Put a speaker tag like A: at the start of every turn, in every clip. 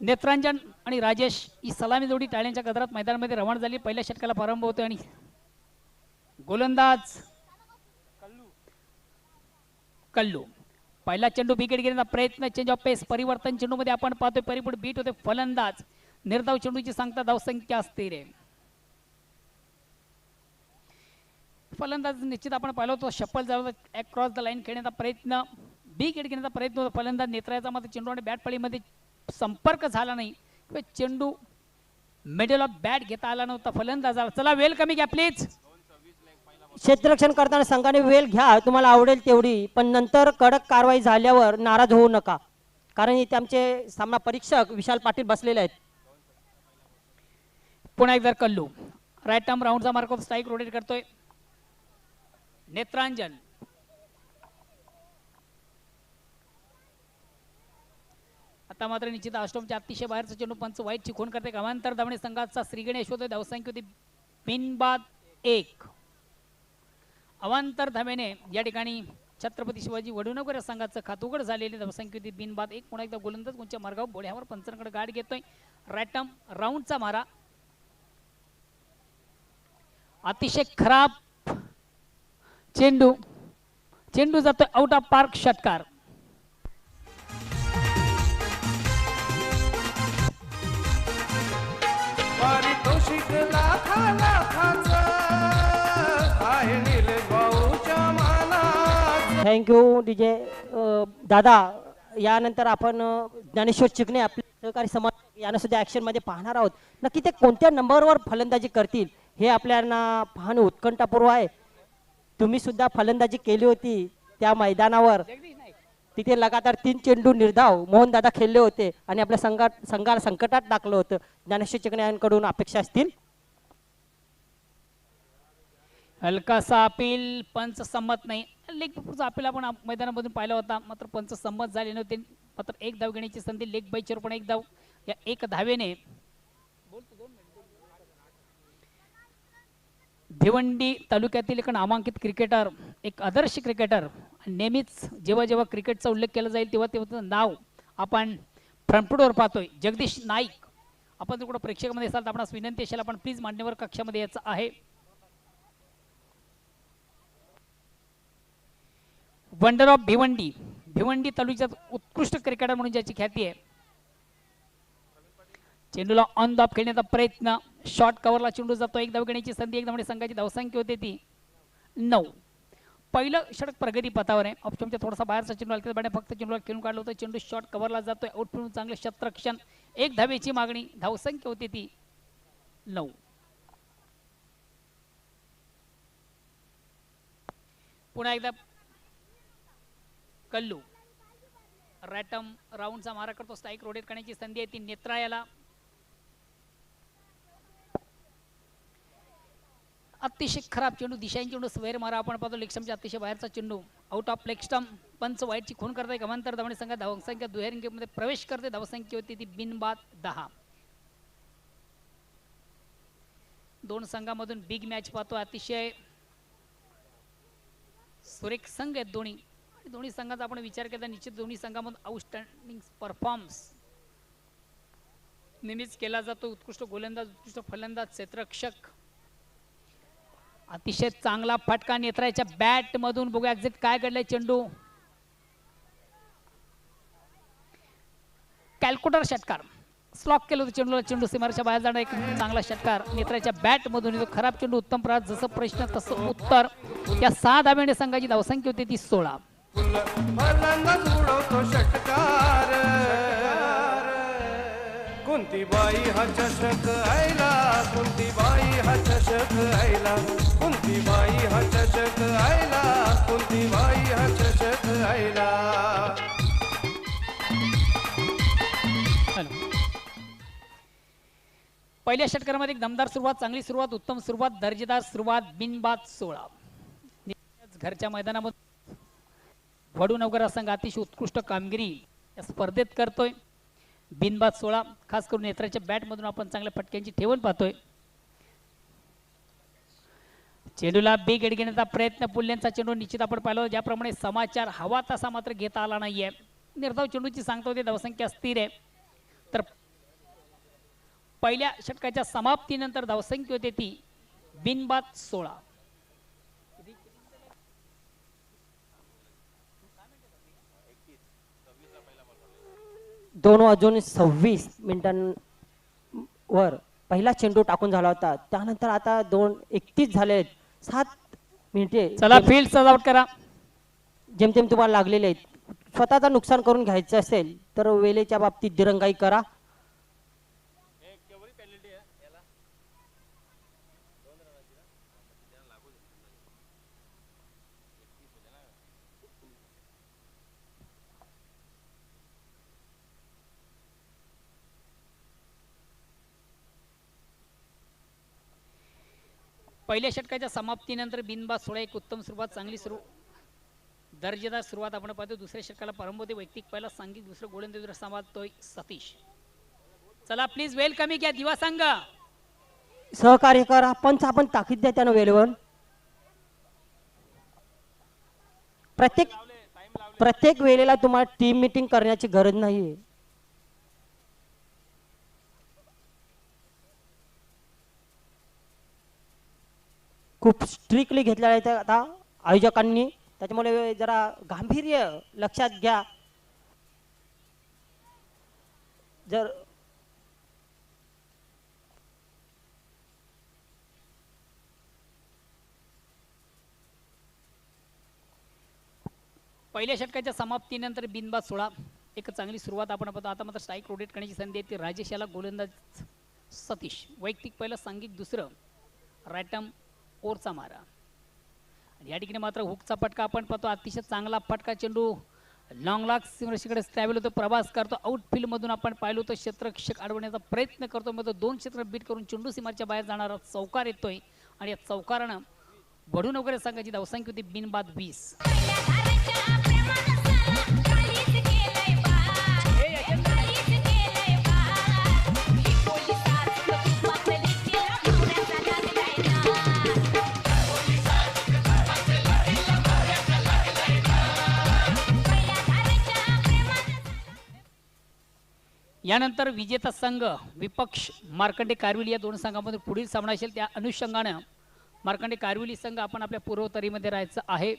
A: नेत्रांजन आणि राजेश ही सलामी जोडी टाळ्यांच्या गजरात मैदानामध्ये रवाना झाली. पहिल्या षटकाला प्रारंभ होतोय आणि गोलंदाज कल्लू पहिला चेंडू विकेट घेण्याचा प्रयत्न. चेंज ऑफ पेस परिवर्तन चेंडूमध्ये आपण पाहतोय. परिपूर्ण बीट होते फलंदाज. निर्धाव चेंडूची सांगता धावसंख्या असते रे. फलंदाज निश्चित आपण पाहिलो होतो शप्पल जाऊ क्रॉस द लाईन खेळण्याचा प्रयत्न. विकेट घेण्याचा प्रयत्न होता. फलंदाज नेत्राचा मध्ये चेंडू आणि बॅट फळीमध्ये संपर्क झाला नाही किंवा चेंडू मिडल ऑफ बॅट घेता आला नव्हता फलंदाजाला. चला वेल कमी घ्या प्लीज.
B: क्षेत्ररक्षण करताना संघाने वेळ घ्या तुम्हाला आवडेल तेवढी, पण नंतर कडक कारवाई झाल्यावर नाराज होऊ नका, कारण इथे आमचे सामना परीक्षक विशाल पाटील बसलेले आहेत.
A: पुन्हा एकदा कल्लू राईट आर्म राऊंडचा मार्क ऑफ स्ट्राईक रोटेट करतोय. नेत्रांजन आता मात्र निश्चित अष्टमच्या अतिशय बाहेरचा चेंडू पंच वाईटची खून करते. गावांतर धावणे संघाचा श्रीगणेश होतोय. धावसंख्या होती बिनबाद 1. अवांतर धावेने या ठिकाणी छत्रपती शिवाजी वडुणकर या संघाचं खात उघड झालेले. धावसंख्या होती बिनबाद 1. पुन्हा एकदा गोलंदाज कोणच्या मार्गावर बोळ्यावर पंचांकडे गाठ घेतोय. राईट आर्म राऊंडचा मारा अतिशय खराब चेंडू जातोय आउट ऑफ पार्क. षटकार.
C: पारितोषिक लाखाचं आहे निलेश भाऊच्या मानात.
B: थँक्यू डीजे दादा. यानंतर आपण ज्ञानेश्वर चिकणे आपले सहकारी समाज यांना सुद्धा ऍक्शन मध्ये पाहणार आहोत. नक्की ते कोणत्या नंबरवर फलंदाजी करतील हे आपल्याला पाहणं उत्कंठापूर्व आहे. तुम्ही सुद्धा फलंदाजी केली होती त्या मैदानावर. तिथे लगातार 3 चेंडू निर्धाव मोहनदादा खेळले होते आणि आपल्या संघाला संकटात टाकलं होतं. ज्ञानेश्वर चिकणे यांकडून अपेक्षा असतील.
A: हलकासा अपील पंच संमत नाही. लेग पुढचा अपील आपण मैदानामधून पाहिला होता, मात्र पंच संमत झाले नव्हते. मात्र 1 धाव घेण्याची संधी. लेग बायचर पण 1 धाव. या 1 धावेने भिवंडी तालुक्यातील एक नामांकित क्रिकेटर, एक आदर्श क्रिकेटर. नेहमीच जेव्हा जेव्हा क्रिकेटचा उल्लेख केला जाईल तेव्हा तेव्हा नाव आपण फ्रंटफुटवर पाहतोय. जगदीश नाईक. आपण जर कुठं प्रेक्षकामध्ये असाल तर आपणास विनंती असेल आपण प्लीज मान्यवर कक्षामध्ये यायचं आहे. Wonder of Bhiwandi. भिवंडी तालुक्यात उत्कृष्ट क्रिकेटर म्हणून ज्याची ख्याती आहे. चेंडूला ऑन द ऑफ खेळण्याचा प्रयत्न. शॉर्ट कव्हरला चेंडू जातो. 1 धाव घेण्याची संधी. 1 धावणे संघाची धावसंख्या होते ती 9. पहिलं षटक प्रगती पथावर आहे. ऑप्शनच्या थोडासा बाहेरचा चेंडू आला बॅट फक्त चेंडूला खेळून काढलं होतं. चेंडू शॉर्ट कव्हरला जातोय. आउट फिरून चांगले क्षेत्ररक्षण. 1 धावेची मागणी. धावसंख्या होती ती 9. पुन्हा एकदा कल्लू राईट आर्म राऊंडचा मारा करतो. स्ट्राईक रोटेट करण्याची संधी आहे ती नेत्रायाला. अतिशय खराब चेंडू. दिशांची चेंडू स्वेर मारा आपण पाहतो. लेगस्टमच्या अतिशय बाहेरचा चेंडू आउट ऑफ लेगस्टम. पंच वाईटची खून करताय. गमांतर धावणे संघात धावसंख्या दुहेरी गेममध्ये प्रवेश करते. धावसंख्या होती ती बिनबाद 10. 2 संघामधून बिग मॅच पाहतो. अतिशय सुरेख संघ आहेत दोन्ही. दोन्ही संघाचा आपण विचार केला निश्चित दोन्ही संघामधून आउटस्टँडिंग परफॉर्मन्स नेहमीच केला जातो. उत्कृष्ट गोलंदाज, उत्कृष्ट फलंदाज, क्षेत्ररक्षक. अतिशय चांगला फटका नेत्राच्या बॅट मधून. बघूया एक्झिट काय घडलंय. चेंडू कॅल्क्युलेटर षटकार. स्लॉक केलं होतं चेंडूला. चेंडू सीमारेच्या बाहेर जाणं एक चांगला षटकार नेत्राच्या बॅट मधून येतो. खराब चेंडू उत्तम प्रहार. जसं प्रश्न तसं उत्तर. या 6 धावेने संघाची धावसंख्या होती ती 16.
C: फलंदाज उडवतो षटकार. कोणती बाई हा चषक आयला. कोणती बाई हा चषक आयला. कोणती बाई हा चषक आयला. कोणती बाई हा चषक आयला.
A: पहिल्या षटकामध्ये एक दमदार सुरुवात, चांगली सुरुवात, उत्तम सुरुवात, दर्जेदार सुरुवात. बिनबाद 16. घरच्या मैदानामध्ये वडूनगर संघ अतिशय उत्कृष्ट कामगिरी या स्पर्धेत करतोय. बिनबाद 16. खास करून नेत्राच्या बॅट मधून आपण चांगल्या फटक्यांची ठेवण पाहतोय. चेंडूला बिग एड घेण्याचा प्रयत्न. पुल्यांचा चेंडू निश्चित आपण पाहिलं ज्याप्रमाणे समाचार हवा तसा मात्र घेता आला नाहीये. निर्धाव चेंडूची सांगता होती. धावसंख्या स्थिर आहे. तर पहिल्या षटकाच्या समाप्तीनंतर धावसंख्या होते ती बिनबाद 16.
B: दोन वाजून 26 मिनिटांवर पहिला चेंडू टाकून झाला होता. त्यानंतर आता 2:31 झाले. 7 मिनिटे
A: चला फील्ड सजावट करा.
B: जेमतेम तुम्हाला लागलेले आहेत. स्वतःचं नुकसान करून घ्यायचं असेल तर वेळेच्या बाबतीत दिरंगाई करा.
A: पहिल्या षटकाच्या समाप्तीनंतर बिनबाद 16 एक उत्तम सुरुवात, चांगली दर्जेदार सुरुवात आपण पाहतो. दुसऱ्या षटकाला प्रारंभ होते. वैयक्तिक पहिला सांघिक दुसरं गोलंदाजी सांभाळतोय सतीश. चला प्लीज वेल कमी घ्या दिवा संघ.
B: सहकार्य करा. पंच आपण ताकीद द्या त्यानं वेळेवर. प्रत्येक वेळेला तुम्हाला टीम मीटिंग करण्याची गरज नाहीये. खूप स्ट्रिक्टली घेतलेला आहे आता आयोजकांनी. त्याच्यामुळे जरा गांभीर्य लक्षात घ्या. जर
A: पहिल्या षटकाच्या समाप्तीनंतर बिनबाद 16 एक चांगली सुरुवात आपण पाहतो. आता मात्र स्ट्राईक रोटेट करण्याची संधी येते. राजेश याला गोलंदाज सतीश. वैयक्तिक पहिलं सांघिक दुसरं रायटम ओरचा मारा. आणि या ठिकाणी मात्र हुकचा फटका आपण पाहतो. अतिशय चांगला फटका. चेंडू लॉंग लाग सीमेरेषेकडे ट्रॅव्हल होतो, प्रवास करतो. आउटफील्ड मधून आपण पाहिलो तर क्षेत्ररक्षक अडवण्याचा प्रयत्न करतो. मग 2 क्षेत्र बीट करून चेंडू सीमाच्या बाहेर जाणारा चौकार येतोय आणि या चौकारानं बढून वगैरे संघाची धावसंख्या होती बिनबाद 20. यानंतर विजेता संघ विपक्ष मार्कंडे कारविली या दोन संघांमध्ये पुढील सामना असेल. त्या अनुषंगानं मार्कंडे कारविली संघ आपण आपल्या पूर्वतरीमध्ये राहायचं आहे.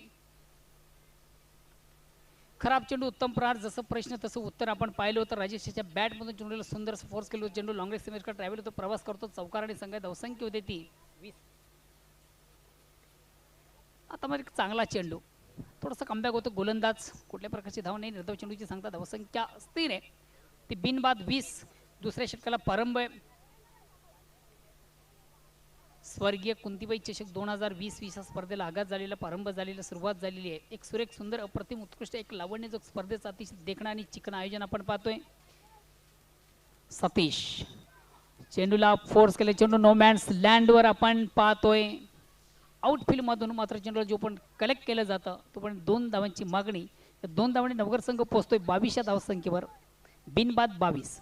A: खराब चेंडू उत्तम प्रहार. जसं प्रश्न तसं उत्तर आपण पाहिलं होतं. राजेशच्या बॅटमधून चेंडूला सुंदर फोर्स केलं होतं. चेंडू लॉंगरेज सीमेकडे ट्रॅव्हल होतो, प्रवास करतो. चौकार आणि संघ धावसंख्या होते ती 20. आता मग एक चांगला चेंडू थोडासा कमबॅक होतो. गोलंदाज कुठल्या प्रकारची धाव नाही. निर्धाव चेंडूची सांगता धावसंख्या स्थिर आहे ती बिनबाद 20. दुसऱ्या षटकाला प्रारंभ आहे. स्वर्गीय कुंतीबाई चषक 2020 या स्पर्धेला आघात झालेला, प्रारंभ झालेला, सुरुवात झालेली आहे. एक सुरेख सुंदर अप्रतिम उत्कृष्ट एक लावण्यजोग स्पर्धेचं अतिशय देखणं आणि चिकन आयोजन आपण पाहतोय. सतीश चेंडूला फोर्स केले. चेंडू नो मॅन्स लँडवर आपण पाहतोय. आउटफील्ड मधून मात्र चेंडूला जो पण कलेक्ट केलं जातं तो पण 2 धावांची मागणी. 2 धावांनी नवगर संघ पोहोचतोय 22 या धावसंख्येवर. बिनबाद 22.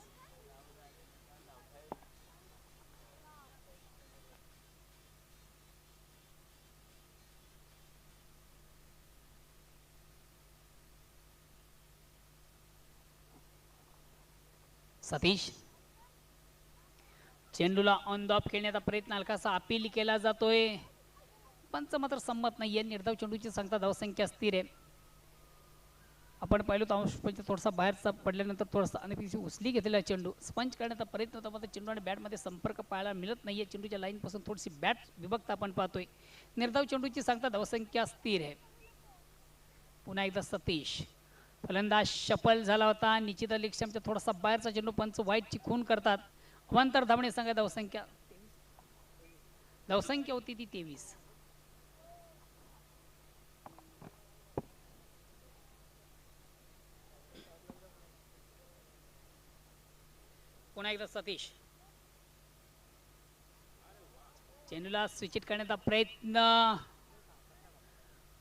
A: सतीश चेंडूला ऑन द ऑफ खेळण्याचा प्रयत्न हलकासा अपील केला जातोय. पंच मात्र संमत नाहीये. निर्धाव चेंडूची सांगता धावसंख्या स्थिर आहे. आपण पाहिलो तर थोडासा बाहेरचा पडल्यानंतर थोडासा अनेक उचली घेतलेला चेंडू स्पंज करण्याचा प्रयत्न होता. मात्र चेंडू आणि बॅटमध्ये संपर्क पाहायला मिळत नाहीये. चेंडूच्या लाईन पासून थोडीशी बॅट विभक्त आपण पाहतोय. निर्धाव चेंडूची सांगता धावसंख्या स्थिर आहे. पुन्हा एकदा सतीश फलंदाज शफल झाला होता. निश्चित लिक्षमच्या थोडासा बाहेरचा चेंडू पंच वाईटची खून करतात. अवांतर धावणे संघ धावसंख्या होती ती 23. पुन्हा एकदा सतीश चेंडूला स्विचिट करण्याचा प्रयत्न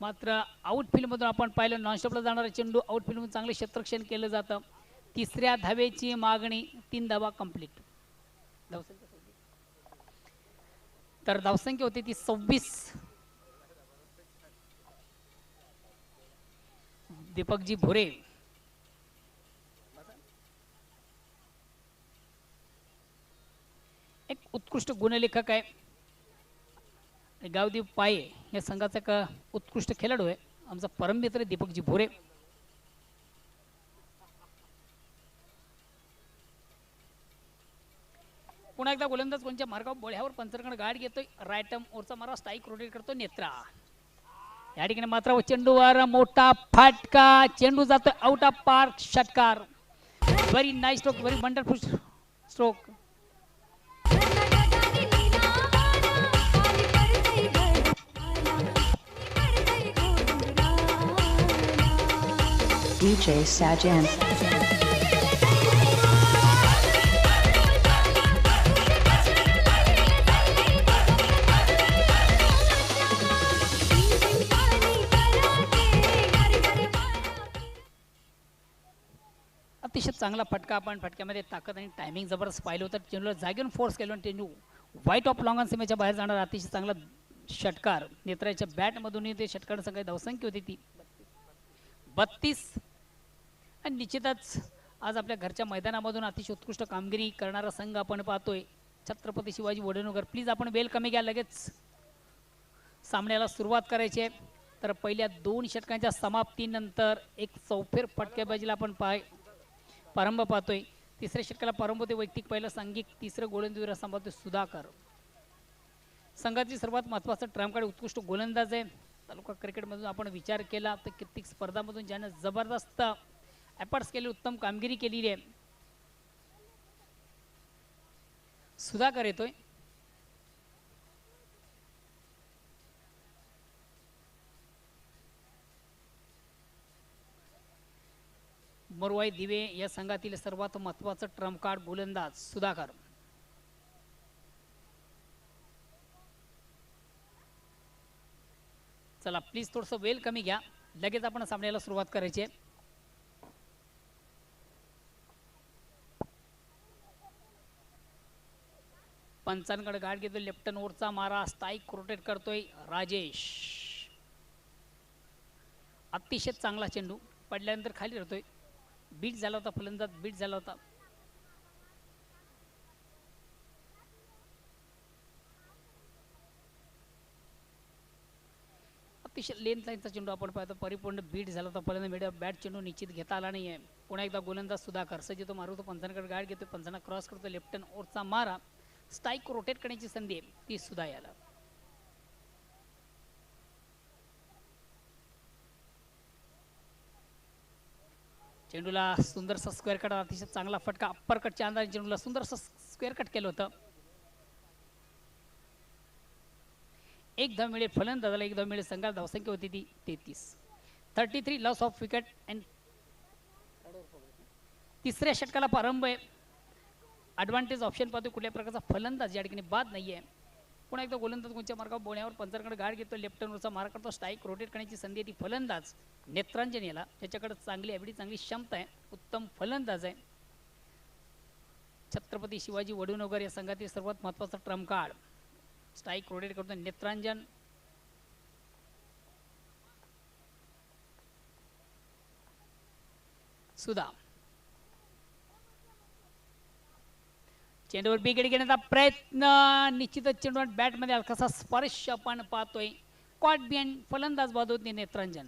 A: मात्र आउटफील्ड मधून आपण पाहिलं. नॉनस्टॉपला जाणारा चेंडू आउटफील्ड मधून चांगले क्षेत्ररक्षण केलं जातं. 3ऱ्या धावेची मागणी. 3 धावा कंप्लीट. तर धावसंख्या होती ती 26. दीपकजी भुरे उत्कृष्ट गुणलेखक आहे. गावदेव पाये या संघाचा एक उत्कृष्ट खेळाडू आहे आमचा परम मित्र दीपकजी भोरे. पुन्हा एकदा गोलंदाज कोणच्या मार्गावर बोळ्यावर पंचरकडे गाड घेतोय. राईट आर्म ओरचा मारा स्ट्राईक रोटेट करतो नेत्रा. या ठिकाणी मात्र चेंडूवर मोठा फटका. चेंडू जातोय आउट ऑफ पार्क. षटकार. Very nice stroke. Very wonderful stroke.
D: DJ Sajan.
A: अतिशय चांगला फटका. आपण फटक्यामध्ये ताकद आणि टायमिंग जबरदस्त पाहिलं होतं. चेंडूला जागेऊन फोर्स केलं. चेंडू व्हाईट ऑफ लॉंग ऑन सीमेच्या बाहेर जाणार. अतिशय चांगला षटकार. नेत्राच्या बॅटमधूनही ते षटकार संघ धावसंख्या होती ती 32. आणि निश्चितच आज आपल्या घरच्या मैदानामधून अतिशय उत्कृष्ट कामगिरी करणारा संघ आपण पाहतोय छत्रपती शिवाजी वडनगर. प्लीज आपण वेल कमी घ्या. लगेच सामन्याला सुरुवात करायची आहे. तर पहिल्या 2 षटकांच्या समाप्तीनंतर एक चौफेर फटकेबाजीला आपण प्रारंभ पाहतोय. तिसऱ्या षटकाला प्रारंभ होते वैयक्तिक पहिलं सांघिक. तिसरं गोलंदाजीवर सांभाळतोय सुधाकर. संघाची सर्वात महत्त्वाचं ट्रम्प कार्ड उत्कृष्ट गोलंदाज आहे. तालुका क्रिकेटमधून आपण विचार केला तर कित्येक स्पर्धामधून ज्यानं जबरदस्त एफर्ट्स केले, उत्तम कामगिरी केलेली आहे. सुधाकर येतोय. मोरवाई दिवे या संघातील सर्वात महत्त्वाचं ट्रम्प कार्ड गोलंदाज सुधाकर. चला प्लीज थोडंसं वेल कमी घ्या. लगेच आपण सामन्याला सुरुवात करायची आहे. पंचांकडे गाठ घेतोय. लेफ्टन ओव्हरचा मारा स्ट्राईक रोटेट करतोय राजेश. अतिशय चांगला चेंडू पडल्यानंतर खाली राहतोय. बीट झाला होता फलंदाज. बीट झाला होता. अतिशय लेंथ लाईनचा चेंडू आपण पाहतो. परिपूर्ण बीट झाला होता फलंदाज. मीडिया बॅट चेंडू निश्चित घेता आला नाहीये. पुन्हा एकदा गोलंदाज सुधाकर सज्ज तो मारतो. पंचांकडे गाठ घेतोय. पंचांना क्रॉस करतो. लेफ्टन ओव्हरचा मारा स्ट्राईक रोटेट करण्याची संधी आहे ती सुद्धा याला. चेंडूला सुंदरसा स्क्वेअर कट. अतिशय चांगला फटका. अप्पर कटच्या अंदाजे चेंडूला सुंदरसा स्क्वेअर कट केलं होतं. एक धाव मिळेल फलंदाजाला. एक धाव मिळेल संघाला. धावसंख्या होती ती 33. 33 लॉस ऑफ विकेट. अँड तिसऱ्या षटकाला प्रारंभ आहे. ॲडव्हान्टेज ऑप्शन पाहतो. कुठल्या प्रकारचा फलंदाज या ठिकाणी बाद नाहीये. पुन्हा एकदा गोलंदाज कोणच्या मार्गावर बोण्यावर पंचांकडे गाड घेतो. लेफ्टनवरचा मार करतो. स्ट्राईक रोटेट करण्याची संधी आहे ती फलंदाज नेत्रांजन याला. त्याच्याकडे चांगली एवढी चांगली क्षमता आहे. उत्तम फलंदाज आहे. छत्रपती शिवाजी वडनगर या संघातील सर्वात महत्त्वाचा ट्रम्प कार्ड. स्ट्राईक रोटेट करतो नेत्रांजन. सुधा चेंडूवर बिगेड घेण्याचा प्रयत्न. निश्चितच चेंडूवर बॅटमध्ये हलकासा स्पर्श आपण पाहतोय. कॉट बिहाइंड फलंदाज बाद होते नेत्रांजन.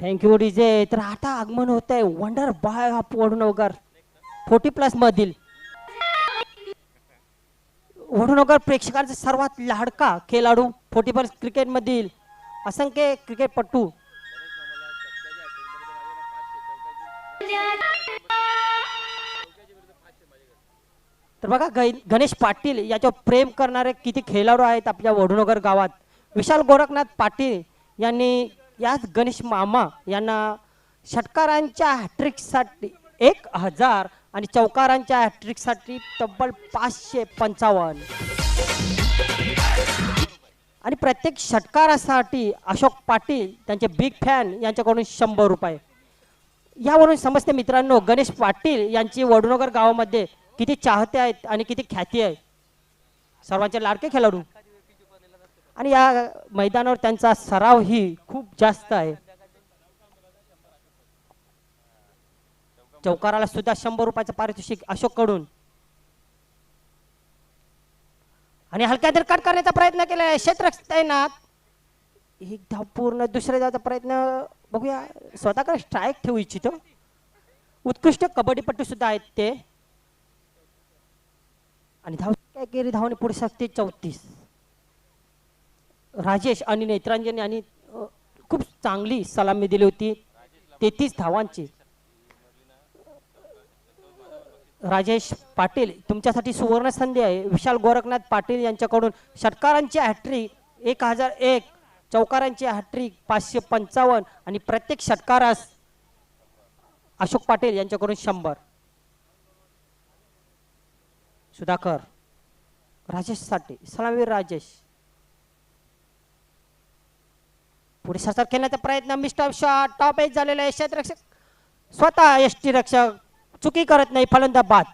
B: Thank you DJ. तर आता आगमन होत आहे वंडर बॉय ऑफ वडनगर 40+ मधील. वडनगर प्रेक्षकांचा सर्वात लाडका खेळाडू 40+ क्रिकेट मधील असंख्य क्रिकेटपटू. तर बघा गणेश पाटील याच्यावर प्रेम करणारे किती खेळाडू आहेत आपल्या वडनगर गावात. विशाल गोरखनाथ पाटील यांनी याच गणेश मामा यांना षटकारांच्या हॅट्रिकसाठी 1000 आणि चौकारांच्या हॅट्रिकसाठी तब्बल 555. आणि प्रत्येक षटकारासाठी अशोक पाटील त्यांचे बिग फॅन यांच्याकडून 100 रुपये. यावरून समजते मित्रांनो गणेश पाटील यांची वडनगर गावामध्ये किती चाहते आहेत आणि किती ख्याती आहे. सर्वांचे लाडके खेळाडू आणि या मैदानावर त्यांचा सराव ही खूप जास्त आहे. चौकाराला सुद्धा 100 रुपयाचं पारितोषिक अशोक कडून. आणि हलक्या कट करण्याचा प्रयत्न केला क्षेत्ररक्षक ना एक धाव पूर्ण दुसऱ्या धावचा प्रयत्न बघूया. स्वतःकडे स्ट्राईक ठेवू इच्छितो. उत्कृष्ट कबड्डीपटू सुद्धा आहेत ते. आणि धाव काय केली धावने पुढे शकते 34. राजेश आणि नेत्रांजन यांनी खूप चांगली सलामी दिली होती 33 धावांची. राजेश पाटील तुमच्यासाठी सुवर्ण संधी आहे. विशाल गोरखनाथ पाटील यांच्याकडून षटकारांची हॅट्रिक 1001, चौकारांची हॅट्रिक 555 आणि प्रत्येक षटकारास अशोक पाटील यांच्याकडून 100. सुधाकर राजेश साठी सलामीवीर राजेश पुढे सरसाट खेळण्याचा प्रयत्न. मिस्टर शॉट टॉप एज झालेला आहे. क्षेत्ररक्षक स्वतः यष्टी रक्षक चुकी करत नाही. फलंदाज बाद.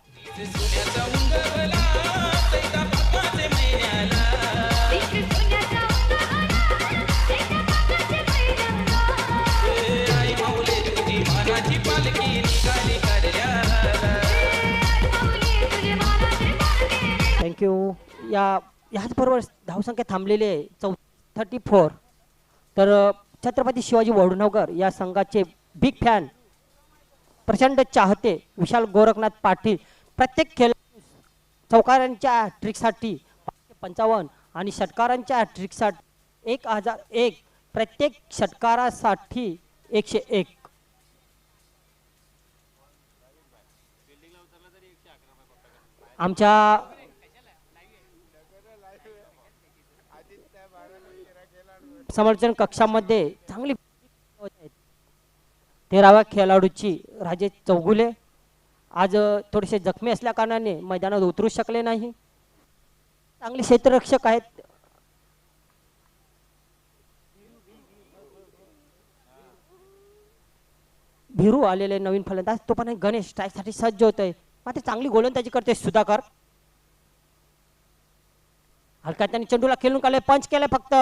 B: थँक्यू. याच बरोबर धावसंख्या थांबलेली आहे 34. तर छत्रपती शिवाजी वडनगर या संघाचे बिग फॅन प्रचंड चाहते विशाल गोरखनाथ पाटील प्रत्येक खेळ चौकारांच्या ट्रिकसाठी 555 आणि षटकारांच्या ट्रिकसाठी 1001, प्रत्येक षटकारासाठी 101. आमच्या समर्थन कक्षामध्ये चांगली 13व्या खेळाडूची राजेश चौगुले आज थोडेसे जखमी असल्या कारणाने मैदानात उतरू शकले नाही. चांगले क्षेत्ररक्षक आहेत. भिरू आलेले नवीन फलंदाज तो पण गणेश स्ट्राईकसाठी सज्ज होत आहे. मात्र चांगली गोलंदाजी करते सुधाकर. हलक्या त्यांनी चेंडूला खेळून काढले. पंच केले फक्त.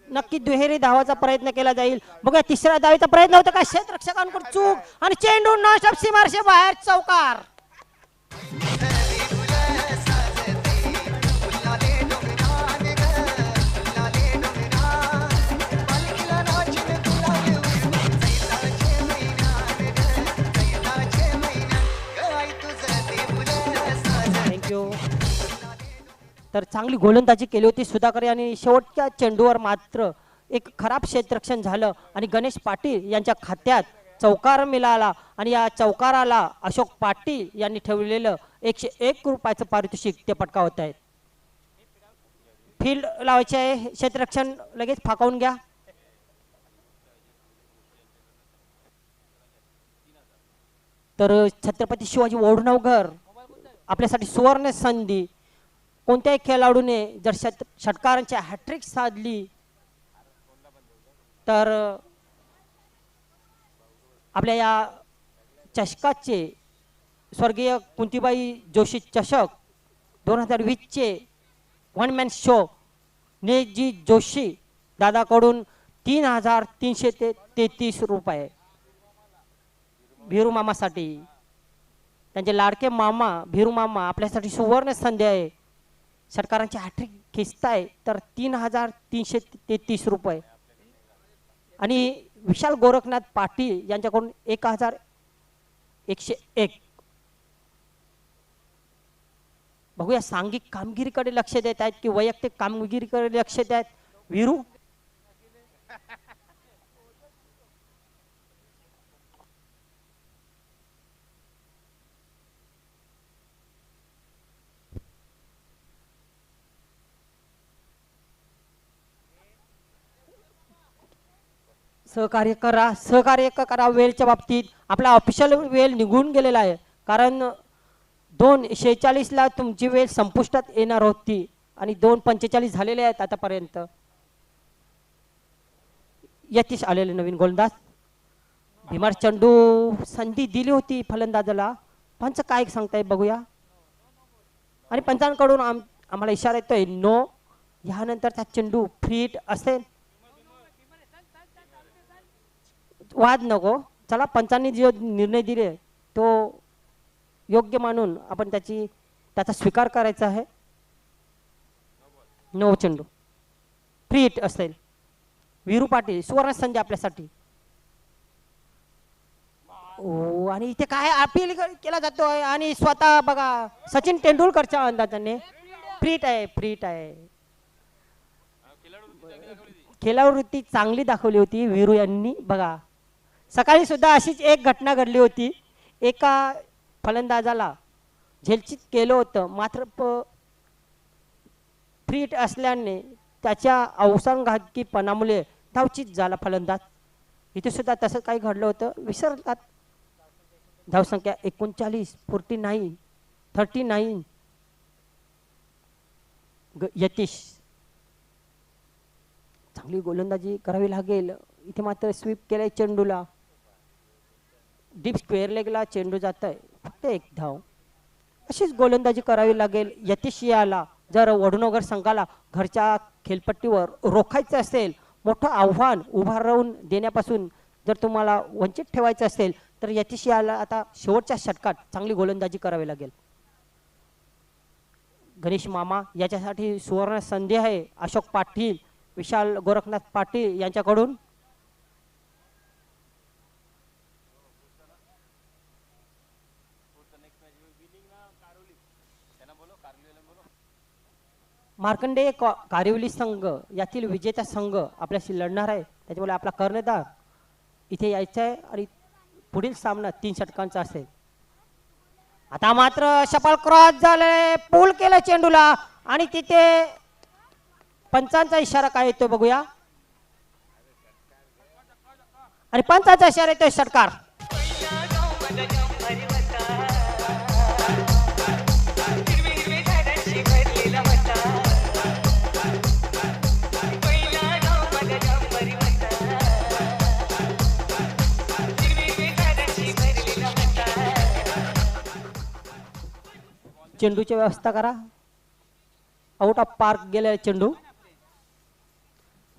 B: नक्की दुहेरी धावाचा प्रयत्न केला जाईल. बघा तिसऱ्या धावेचा प्रयत्न होता का क्षेत्ररक्षकांकडून चूक आणि चेंडू नॉनस्टॉप सीमारेषे बाहेर. चौकार. थँक्यू. तर चांगली गोलंदाजी केली होती सुधाकर यांनी. शेवटच्या चेंडूवर मात्र एक खराब क्षेत्ररक्षण झालं आणि गणेश पाटील यांच्या खात्यात चौकार मिळाला आणि या चौकाराला अशोक पाटील यांनी ठेवलेलं 101 रुपयाचं पारितोषिक ते पटकावत आहेत. फील्ड लावायचे आहे. क्षेत्ररक्षण लगेच फाकावून घ्या. तर छत्रपती शिवाजी वडनगर आपल्यासाठी सुवर्ण संधी. कोणत्याही खेळाडूने जर षटकारांची हॅट्रिक साधली तर आपल्या या चषकाचे स्वर्गीय कुंतीबाई जोशी चषक 2020चे वन मॅन शो नेजी जोशी दादाकडून 3333 रुपये. भिरू मामासाठी त्यांचे लाडके मामा भिरू मामा आपल्यासाठी सुवर्ण संधी आहे. सरकारांची हॅट्रिक खेचताय तर 3333 रुपये. आणि विशाल गोरखनाथ पाटील यांच्याकडून 1101. बघूया सांघिक कामगिरीकडे लक्ष देत आहेत की वैयक्तिक कामगिरीकडे लक्ष देत आहेत. वीरू सहकार्य करा. वेळच्या बाबतीत आपला ऑफिशियल वेळ निघून गेलेला आहे कारण 2:46 तुमची वेळ संपुष्टात येणार होती आणि 2:45 झालेले आहेत आतापर्यंत. यतीश आलेले नवीन गोलंदाज. भीमार चेंडू संधी दिली होती फलंदाजाला. पंच काय सांगताय बघूया. आणि पंचांकडून आम्हाला इशारा येतोय नो. यानंतर त्या चेंडू फ्री हिट असेल. वाद नको. चला पंचांनी जो निर्णय दिले तो योग्य मानून आपण त्याचा स्वीकार करायचा आहे. नो चेंडू फ्री हिट असेल. वीरू पाटील सुवर्ण संधी आपल्यासाठी. ओ आणि इथे काय अपील केला जातोय आणि स्वतः बघा सचिन तेंडुलकरच्या अंदाजाने फ्री हिट आहे. खेळावृत्ती चांगली दाखवली होती वीरू यांनी. बघा सकाळी सुद्धा अशीच एक घटना घडली होती. एका फलंदाजाला झेलचित केलं होतं मात्र फ्री हिट असल्याने त्याच्या अवसंघातकीपणामुळे धावचित झाला फलंदाज. इथे सुद्धा तसं काही घडलं होतं. विसरतात. धावसंख्या 39 39. यतीश चांगली गोलंदाजी करावी लागेल. इथे मात्र स्वीप केलाय चेंडूला. डीप स्क्वेअर लेगला चेंडू जात आहे. फक्त एक धाव. अशीच गोलंदाजी करावी लागेल यतीश याला. जर वडनगर संघाला घरच्या खेळपट्टीवर रोखायचं असेल, मोठं आव्हान उभा राहून देण्यापासून जर तुम्हाला वंचित ठेवायचं असेल तर यतीश याला आता शेवटच्या षटकात चांगली गोलंदाजी करावी लागेल. गणेश मामा याच्यासाठी सुवर्ण संधी आहे. अशोक पाटील, विशाल गोरखनाथ पाटील यांच्याकडून. मार्कंडेय कारिवली संघ यातील विजेता संघ आपल्याशी लढणार आहे. त्याच्यामुळे आपला कर्णधार इथे यायचा आहे आणि पुढील सामना 3 षटकांचा असेल. आता मात्र शपल क्रॉस झाले. पूल केलं चेंडूला आणि तिथे पंचांचा इशारा काय येतो बघूया. आणि पंचांचा इशारा येतोय षटकार. चेंडूची व्यवस्था करा. आउट ऑफ पार्क गेले चेंडू.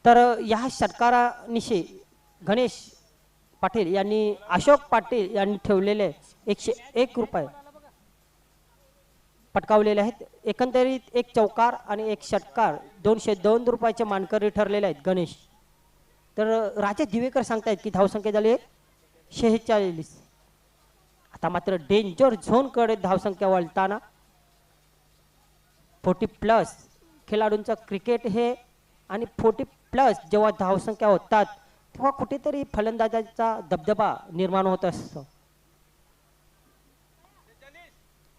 B: तर या षटकारानिशी गणेश पाटील यांनी अशोक पाटील यांनी ठेवलेले 101 रुपये पटकावलेले आहेत. एकंदरीत एक चौकार आणि एक षटकार 202 रुपयाचे मानकरी ठरलेले आहेत गणेश. तर राजे दिवेकर सांगतायत की धावसंख्या झाली 46. आता मात्र डेंजर झोनकडे धावसंख्या वळताना 40+ खेळाडूंचं क्रिकेट हे. आणि 40+ जेव्हा धावसंख्या होतात तेव्हा कुठेतरी फलंदाजाचा दबदबा निर्माण होत असतो.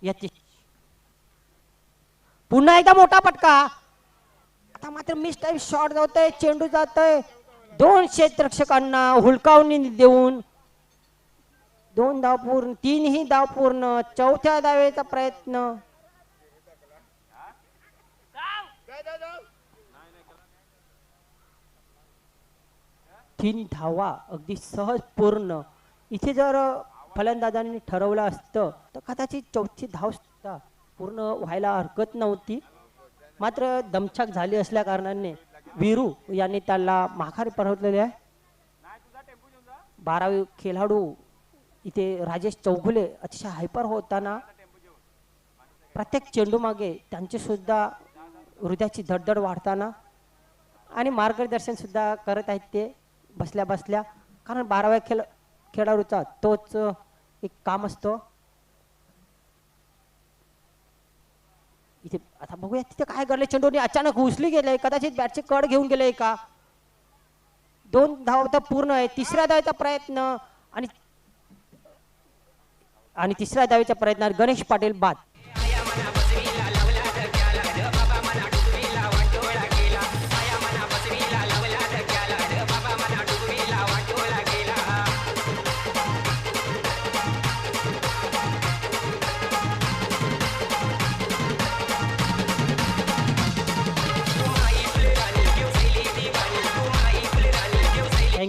B: याची पुन्हा एकदा मोठा पटका. आता मात्र मिस टाइम शॉट जातोय. चेंडू जातोय 2 क्षेत्ररक्षकांना हुलकावणी देऊन. 2 धाव पूर्ण. 3ही धाव पूर्ण. चौथ्या धावेचा प्रयत्न. 3 धावा अगदी सहज पूर्ण. इथे जर फलंदाजांनी ठरवलं असतं तर कदाचित चौथी धाव सुद्धा पूर्ण व्हायला हरकत नव्हती. मात्र दमछाक झाली असल्या कारणाने वीरू यांनी त्याला माघारी परतलेले आहे. 12वे खेळाडू इथे राजेश चौगुले अतिशय हायपर होताना प्रत्येक चेंडू मागे त्यांची सुद्धा हृदयाची धडधड वाढताना आणि मार्गदर्शन सुद्धा करत आहेत ते बसल्या बसल्या. कारण 12व्या खेळाडूचा तोच एक काम असतो. इथे आता बघूया तिथे काय घडले. चेंडूने अचानक उचली गेले. कदाचित बॅटची कड घेऊन गेले का. 2 धाव तर पूर्ण आहे. 3ऱ्या धावेचा प्रयत्न आणि 3ऱ्या धावेच्या प्रयत्नात गणेश पाटील बाद.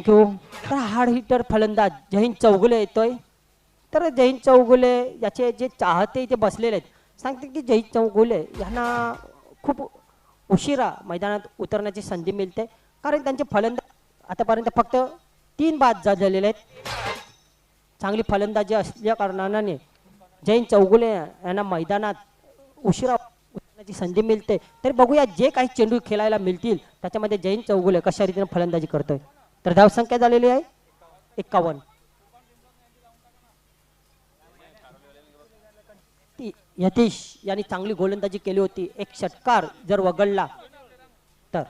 B: थँक्यू. तर हार्ड हिटर फलंदाज जयंत चौगुले येतोय. तर जयंत चौगुले याचे जे चाहते ते बसलेले आहेत सांगते की जयंत चौगुले यांना खूप उशिरा मैदानात उतरण्याची संधी मिळते कारण त्यांचे फलंदाज आतापर्यंत फक्त 3 बाद झालेले आहेत. चांगली फलंदाजी असल्या कारणाने जयंत चौगुले यांना मैदानात उशिरा उतरण्याची संधी मिळते. तर बघूया जे काही चेंडू खेळायला मिळतील त्याच्यामध्ये जयंत चौगुले कशा रीतीने फलंदाजी करतोय. तर धावसंख्या झालेली आहे 51. यतीश यांनी चांगली गोलंदाजी केली होती. एक षटकार जर वगळला तर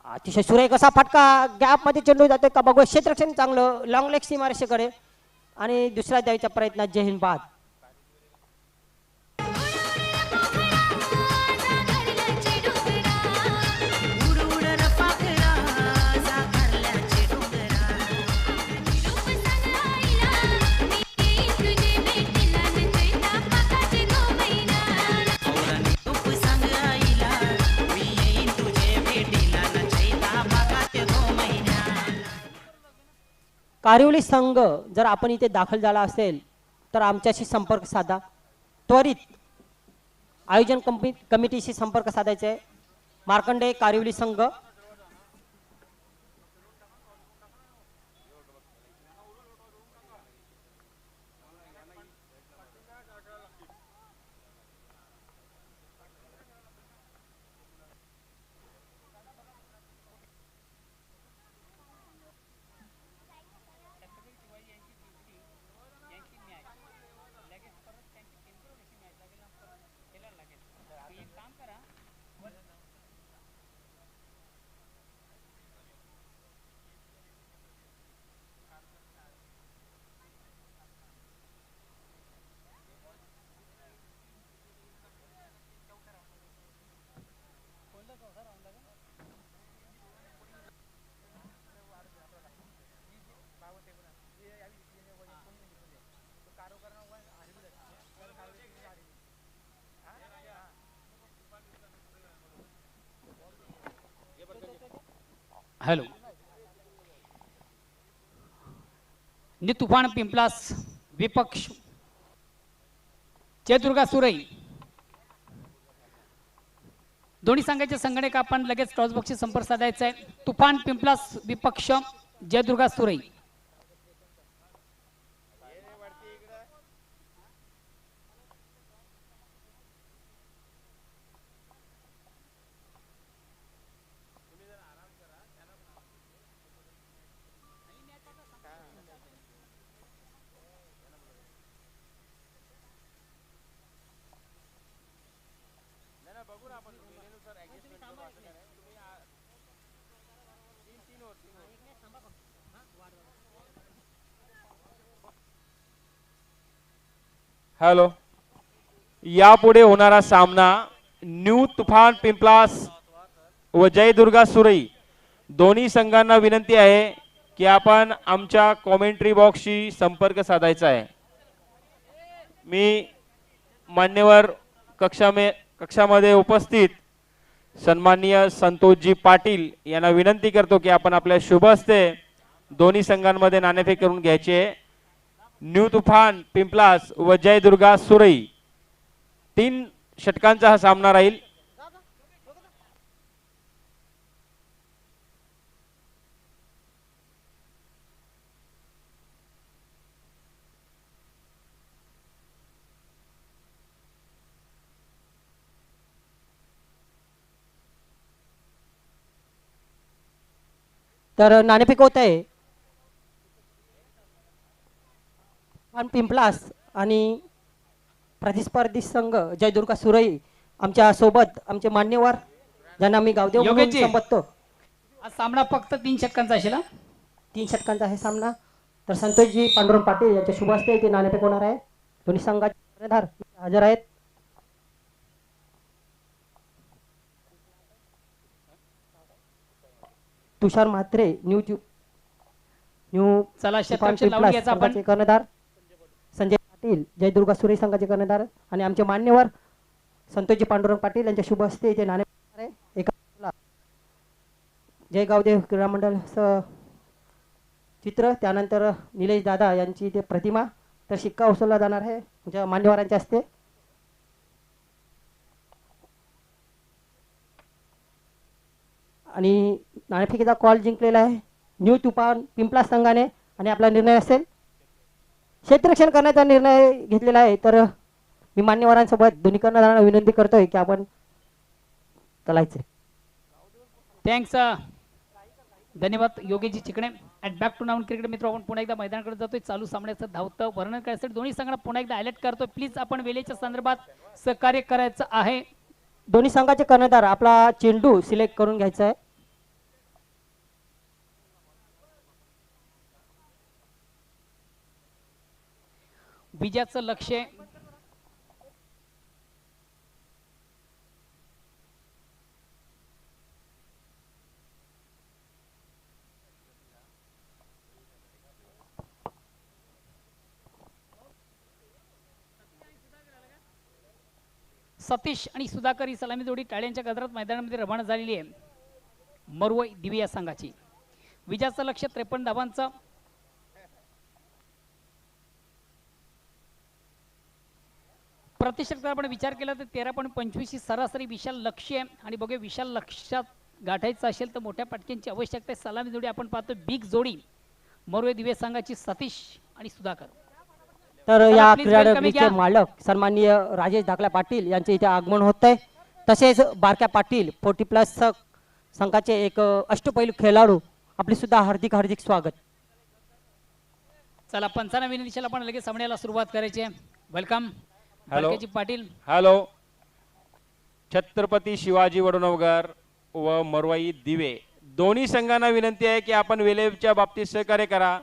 B: अतिशय सुरेख असा फटका गॅप मध्ये चेंडू जातोय का बघूया. क्षेत्ररक्षण चांगलं लॉंग लेग सीमारेषेकडे आणि दुसऱ्या द्यायच्या प्रयत्नात जय हिंद बाद. कारिवली संघ जर आपण इथे दाखल झाला असेल तर आमच्याशी संपर्क साधा. त्वरित आयोजन कमिटीशी संपर्क साधायचे आहे. मार्कंडे कारिवली संघ.
A: हॅलो. तुफान पिंपलास विपक्ष जयदुर्गा सुरई दोन्ही संघाचे संगणक आपण लगेच क्रॉस बॉक्सशी संपर्क साधायचा आहे. तुफान पिंपलास विपक्ष जयदुर्गा सुरई.
E: हॅलो. यापुढे होणारा सामना न्यू तुफान पिंपलास व जयदुर्गा सुरई दोन्ही संघांना विनंती आहे की आपण आमच्या कॉमेंट्री बॉक्सशी संपर्क साधायचा आहे. मी मान्यवर कक्षामध्ये उपस्थित सन्माननीय संतोषजी पाटील यांना विनंती करतो की आपण आपल्या शुभ हस्ते दोन्ही संघांमध्ये नाणेफेक करून घ्यायचे. न्यू तुफान पिंपलास व जयदुर्गा सुरई 3 षटकांचा हा सामना राहील.
B: तर नाणेफेक होत आहे. पिंपलास आणि प्रतिस्पर्धी संघ जयदुर्गा सुरई आमच्या सोबत आमचे मान्यवर ज्यांना मी गावदेव म्हणून
A: योगेशजी.
B: संबोधतो.
A: हा सामना फक्त 3 षटकांचा असेल.
B: 3 षटकांचा आहे सामना. तर संतोषजी पांडुरंग पाटील यांच्या शुभ हस्ते इथे नाणेफेक होणार आहे. दोन्ही संघाचे कर्णधार हजर आहेत. तुषार म्हात्रे न्यू
A: चला
B: तुफान
A: षटक लावून
B: पिंपलास
A: घ्यायचा आपण.
B: संघाचे कर्णधार संजय पाटील जयदुर्गा सुरई संघाचे कर्णधार आणि आमचे मान्यवर संतोषजी पांडुरंग पाटील यांच्या शुभ हस्ते इथे नाणे आहे. एका जय गावदेव क्रीडा मंडळ चित्र, त्यानंतर निलेश दादा यांची इथे प्रतिमा, तर शिक्का उचलला जाणार आहे म्हणजे मान्यवरांच्या हस्ते. आणि नाणेफेकीचा कॉल जिंकलेला आहे न्यू तुफान पिंपला संघाने आणि आपला निर्णय असेल क्षेत्ररक्षण करण्याचा निर्णय घेतलेला आहे. तर मी मान्यवरांसोबत दोन्ही कर्णधारांना विनंती करतोय की आपण चलायचे.
A: थँक्स धन्यवाद Yogeshji Chikane. At back to नाऊन क्रिकेट मित्र, आपण पुन्हा एकदा मैदानाकडे जातोय. चालू सामन्याचं धावतं वर्णन करायसाठी दोन्ही संघांना पुन्हा एकदा हायलाइट करतोय. प्लीज आपण वेळेच्या संदर्भात सहकार्य करायचं आहे.
B: दोन्ही संघाचे कर्णधार आपला चेंडू सिलेक्ट करून घ्यायचा आहे.
A: विजयाचं लक्ष सतीश आणि सुधाकर ही सलामी जोडी टाळ्यांच्या गजरात मैदानामध्ये रवाना झालेली आहे. मरुवई दिवे या संघाची. विजयाचं लक्ष 53 धावांचं. प्रतिशत आपण विचार केला तर 13.25 ही सरासरी विशाल लक्ष्य आहे. आणि बघूया विशाल लक्षात गाठायचं असेल तर मोठ्या पटक्यांची आवश्यकता आहे. सलामी जोडी आपण पाहतो बिग जोडी मरुवई दिवे संघाची सतीश आणि सुधाकर.
B: तर
A: चला,
B: या
A: please
B: क्रीडा
A: welcome
B: नगरीचे
A: घ्या.
B: मालक सन्माननीय राजेश धाकला पाटील यांचे इथे आगमन होत आहे. तसेच बारक्या पाटील 40+ संघाचे एक अष्टपैलू खेळाडू आपले सुद्धा हार्दिक हार्दिक स्वागत.
A: चला पंचांना विनंतीला आपण लगेच सामन्याला सुरुवात करायची आहे. Welcome
E: hello.
A: Barkeji Patil.
E: Hello. Chhatrapati Shivaji वडनवगर व मरुवई दिवे दोन्ही संघांना विनंती आहे की आपण वेळेच्या बाबतीत सहकार्य करा,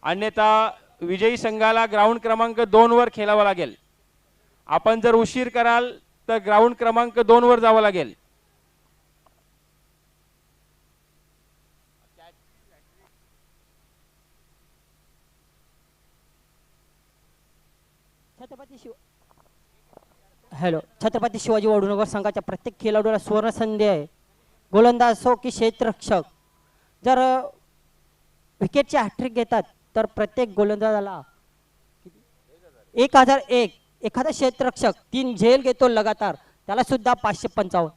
E: अन्यथा विजयी संघाला ग्राउंड क्रमांक 2 वर खेळावं लागेल. आपण जर उशीर कराल तर ग्राउंड क्रमांक 2 वर जावं लागेल.
B: छत्रपती शिवाजी वडनगर संघाच्या प्रत्येक खेळाडूला सुवर्ण संधी आहे. गोलंदाज असो की क्षेत्ररक्षक, जर विकेटची हॅट्रिक घेतात तर प्रत्येक गोलंदाजाला 1001. एखादा क्षेत्ररक्षक 3 झेल घेतो लगातार त्याला सुद्धा 555.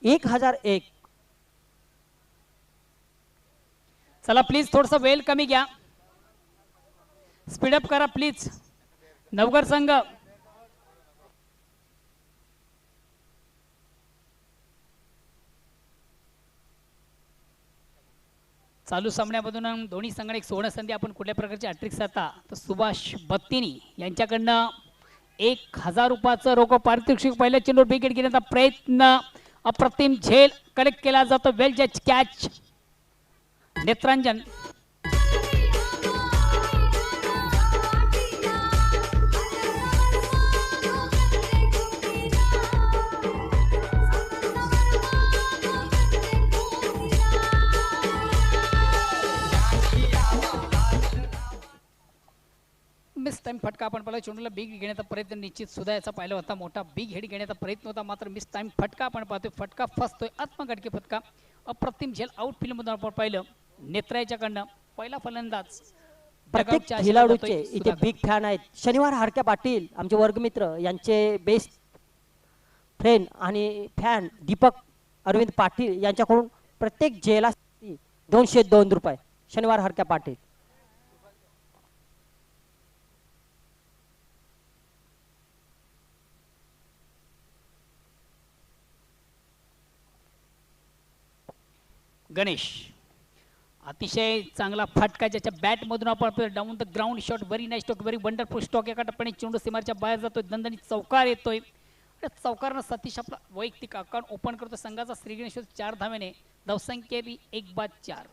B: 1001.
A: चला प्लीज थोडस वेळ कमी घ्या, स्पीडअप करा प्लीज. नवगर संघ चालू सामन्यामधून दोन्ही संघाने एक सुवर्ण संधी. आपण कुठल्या प्रकारची हॅट्रिक साधता तर सुभाष बत्तीनी यांच्याकडनं 1000 रुपयाचं रोख पारितोषिक. पहिल्या चेंडूवर विकेट घेण्याचा प्रयत्न, अप्रतिम झेल कलेक्ट केला जातो. वेल जज कॅच नेत्रांजन. मिस टाइम फटका आपण पाहिला. चेंडूला बिग घेण्याचा प्रयत्न निश्चित सुद्धा याचा पाहिला होता. मोठा बिग हेड घेण्याचा प्रयत्न होता, मात्र मिस टाइम फटका आपण पाहतोय. फटका फसतोय, आत्मघटके फटका. अप्रतिम झेल आउट फील्ड मधून आपण पाहिलं नेत्राच्याकडनं. पहिला फलंदाज
B: प्रत्येक खेळाडूचे इथे बिग फॅन आहेत. शनिवार हारक्या पाटील आमचे वर्गमित्र यांचे बेस्ट फ्रेंड आणि फॅन दीपक अरविंद पाटील यांच्याकडून प्रत्येक झेला 202 रुपये. शनिवार हारक्या पाटील.
A: गणेश अतिशय चांगला फटका ज्याच्या बॅट मधून आपण down the ground shot. Very nice stock, very wonderful stock. एका टप्प्याने चेंडू सीमाच्या बाहेर जातोय. दणदणीत चौकार येतोय. चौकारनं सतीश आपला वैयक्तिक अकाउंट ओपन करतो. संघाचा श्रीगणेश 4 धावेने धावसंख्या 1/4.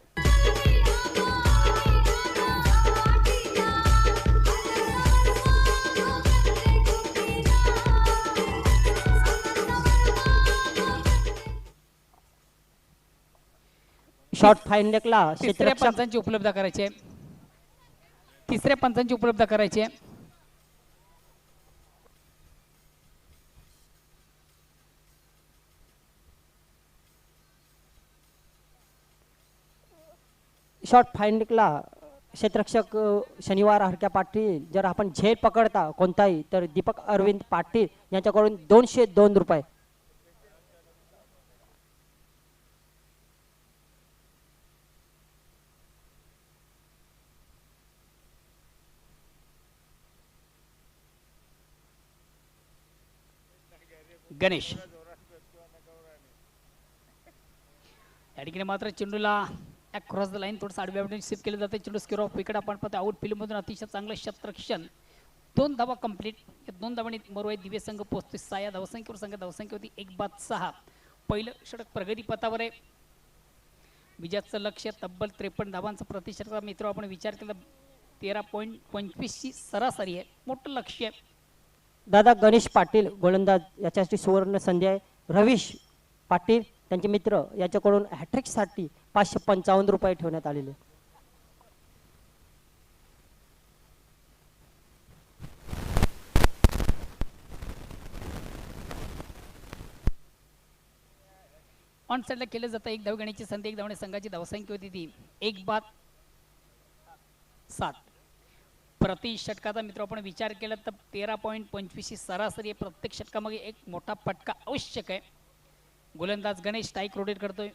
B: शॉट फाईन लेकला
A: तिसऱ्या
B: क्षेत्ररक्षक
A: पंचांची उपलब्ध करायचे. तिसऱ्या पंचांची उपलब्ध करायचे.
B: शॉर्ट फाईंडिंगला क्षेत्ररक्षक शनिवार हरक्या पाटील, जर आपण झेल पकडता कोणताही तर दीपक अरविंद पाटील यांच्याकडून 202 रुपये.
A: गणेश या ठिकाणी मात्र चेंडूला क्रॉस द लाईन थोडंसं आडव्या सिप केलं जातं. चेंडू स्क्वेअर ऑफ विकेट आपण पाहतो. आउट फील्ड मधून अतिशय चांगलं क्षेत्ररक्षण. 2 धावा कंप्लीट. या 2 धावांनी मरोई दिवे संघ पोहोचतोय 6 या धावसंख्येवर. संघ धावसंख्या होती 1/6. पहिलं षटक प्रगती पथावर आहे. विजयाचं लक्ष तब्बल 53 धावांचा प्रतिशतचा मित्र आपण विचार केला 13.25 ची सरासरी आहे. मोठं लक्ष आहे.
B: दादा गणेश पाटील गोलंदाज याच्यासाठी सुवर्ण संधी आहे. रवीश पाटील त्यांचे मित्र याच्याकडून हॅट्रिकसाठी 555 रुपये ठेवण्यात आलेले.
A: ऑन साईडला केलं जातं. 1 धाव घेण्याची संधी. 1 धावणे संघाची धावसंख्या होती ती 1/7. प्रति षटकाचा मित्र आपण विचार केला तर 13.25 सरासरी. प्रत्येक षटकामागे एक मोठा फटका आवश्यक आहे. गोलंदाज गणेश स्ट्राईक रोटेट करतोय.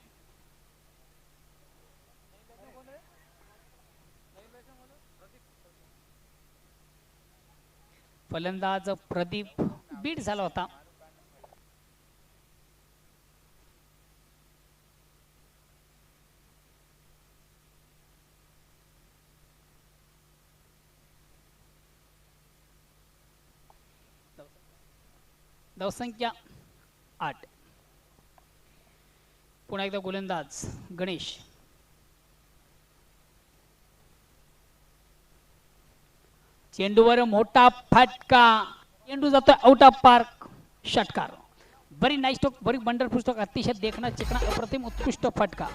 A: फलंदाज प्रदीप बीट झाला होता. धावसंख्या 8. पुन्हा एकदा गोलंदाज गणेश. चेंडूवर मोठा फटका. चेंडू जातो आउट ऑफ पार्क. षटकार. बरी नाईस स्ट्रोक. बरी वंडरफुल स्ट्रोक. अतिशय देखणा चिकणा अप्रतिम उत्कृष्ट फटका.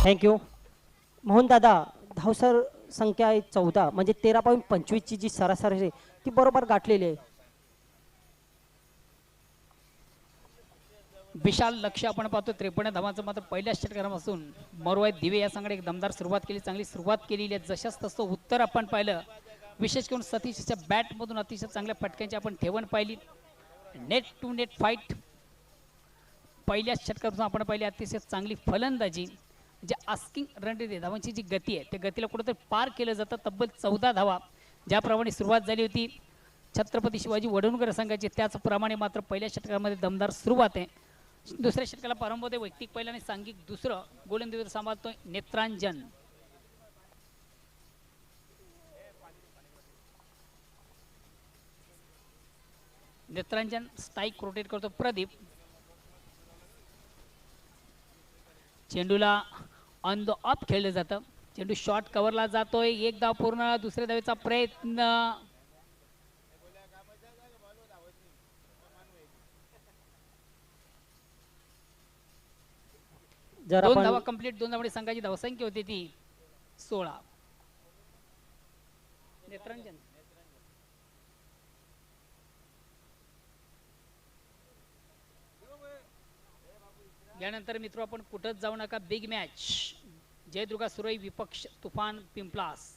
B: थँक्यू. मोहन दादा धावसर संख्या आहे 14 म्हणजे 13.25 ची जी सरासरी आहे ती बरोबर गाठलेली आहे.
A: विशाल लक्ष आपण पाहतो 53 धावांचं. मात्र पहिल्या षटकारापासून मरोई दिवे या संघाने एक दमदार सुरुवात केली. चांगली सुरुवात केलेली आहे. जशाच तसं उत्तर आपण पाहिलं. विशेष करून सतीशच्या बॅट मधून अतिशय चांगल्या फटक्यांची आपण ठेवण पाहिली. नेट टू नेट फाईट पहिल्या षटकापासून आपण पाहिली. अतिशय चांगली फलंदाजी. जे आस्किंग रन रेट धावांची जी गती आहे त्या गतीला कुठेतरी पार केलं जातं. तब्बल 14 धावा ज्याप्रमाणे सुरुवात झाली होती छत्रपती शिवाजी वडवणकर संघाची त्याचप्रमाणे मात्र पहिल्या षटकामध्ये दमदार सुरुवात आहे. दुसऱ्या षटकाला प्रारंभ होते. वैयक्तिक पहिलं आणि सांघिक दुसरं. गोलंदाजी सांभाळतोय नेत्रांजन. नेत्रांजन स्ट्राईक रोटेट करतो. प्रदीप चेंडूला ऑन द ऑफ खेळलं जातं. चेंडू शॉर्ट कव्हरला जातोय. 1 धाव पूर्ण. दुसऱ्या धावेचा प्रयत्न.
B: जर
A: 2
B: आपण
A: धावा कंप्लीट. 2 धावांची संघाची धावसंख्या होती ती 16. नेत्रांजन यानंतर मित्र आपण कुठंच जाऊ नका. Big match. जयदुर्गा सुरई विपक्ष तुफान पिंपलास.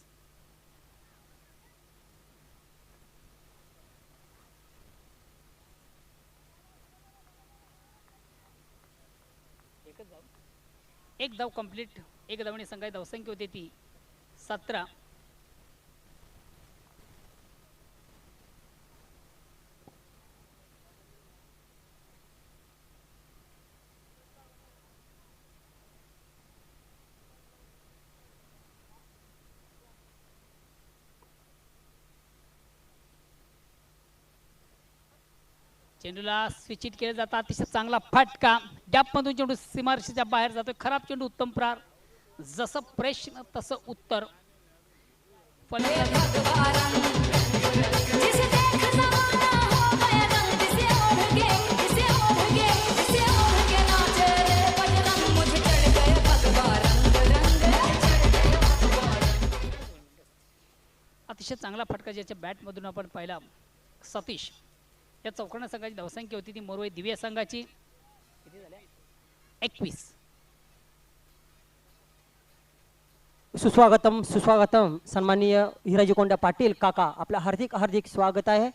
A: एक धाव कंप्लीट. 1 धावणे संघाची धावसंख्या होती ती 17. चेंडूला स्विच इट केलं जातं. अतिशय चांगला फटका. गॅप मधून चेंडू सीमारेषेच्या बाहेर जातोय. खराब चेंडू उत्तम प्रार. जसं प्रश्न तसं उत्तर. फटका ज्याच्या बॅटमधून आपण पाहिला सतीश या चौकणा संघाची धावसंख्या होती ती मोरवे दिव्य संघाची 21.
B: सुस्वागतम सुस्वागतम सन्माननीय हिराजी कोंडा पाटील काका आपलं हार्दिक हार्दिक स्वागत आहे.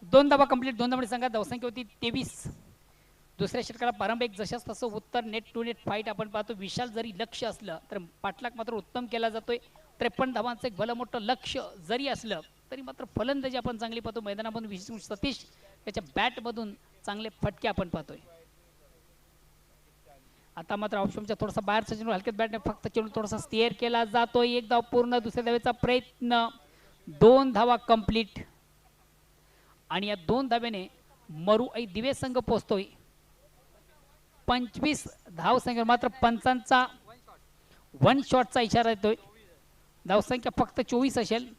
A: 2 धावा कंप्लीट 2 धावांची संघात धावसंख्या होती 23. दुसऱ्या षटकाला पारंपरिक जशाच तसं उत्तर नेट टू नेट फाईट आपण पाहतो. विशाल जरी लक्ष असलं तर पाठलाग मात्र उत्तम केला जातोय. 53 धावांचं एक भलं मोठं लक्ष जरी असलं तरी मात्र फलंदाजी आपण चांगली पाहतो. मैदानामधून विशेष सतीश त्याच्या बॅटमधून चांगले फटके आपण पाहतोय. आता मात्र ऑप्शनच्या थोडासा बाहेरचा चेंडू हलक्यात बॅटने फक्त चेंडू थोडासा स्टेअर केला जातोय. एक धाव पूर्ण दुसऱ्या धावेचा प्रयत्न 2 धावा कंप्लीट आणि या 2 धाव्याने मरू आई दिवे संघ पोहोचतोय 25 धावसंख्या. मात्र पंचांचा 1 शॉटचा इशारा येतोय. धावसंख्या फक्त 24 असेल.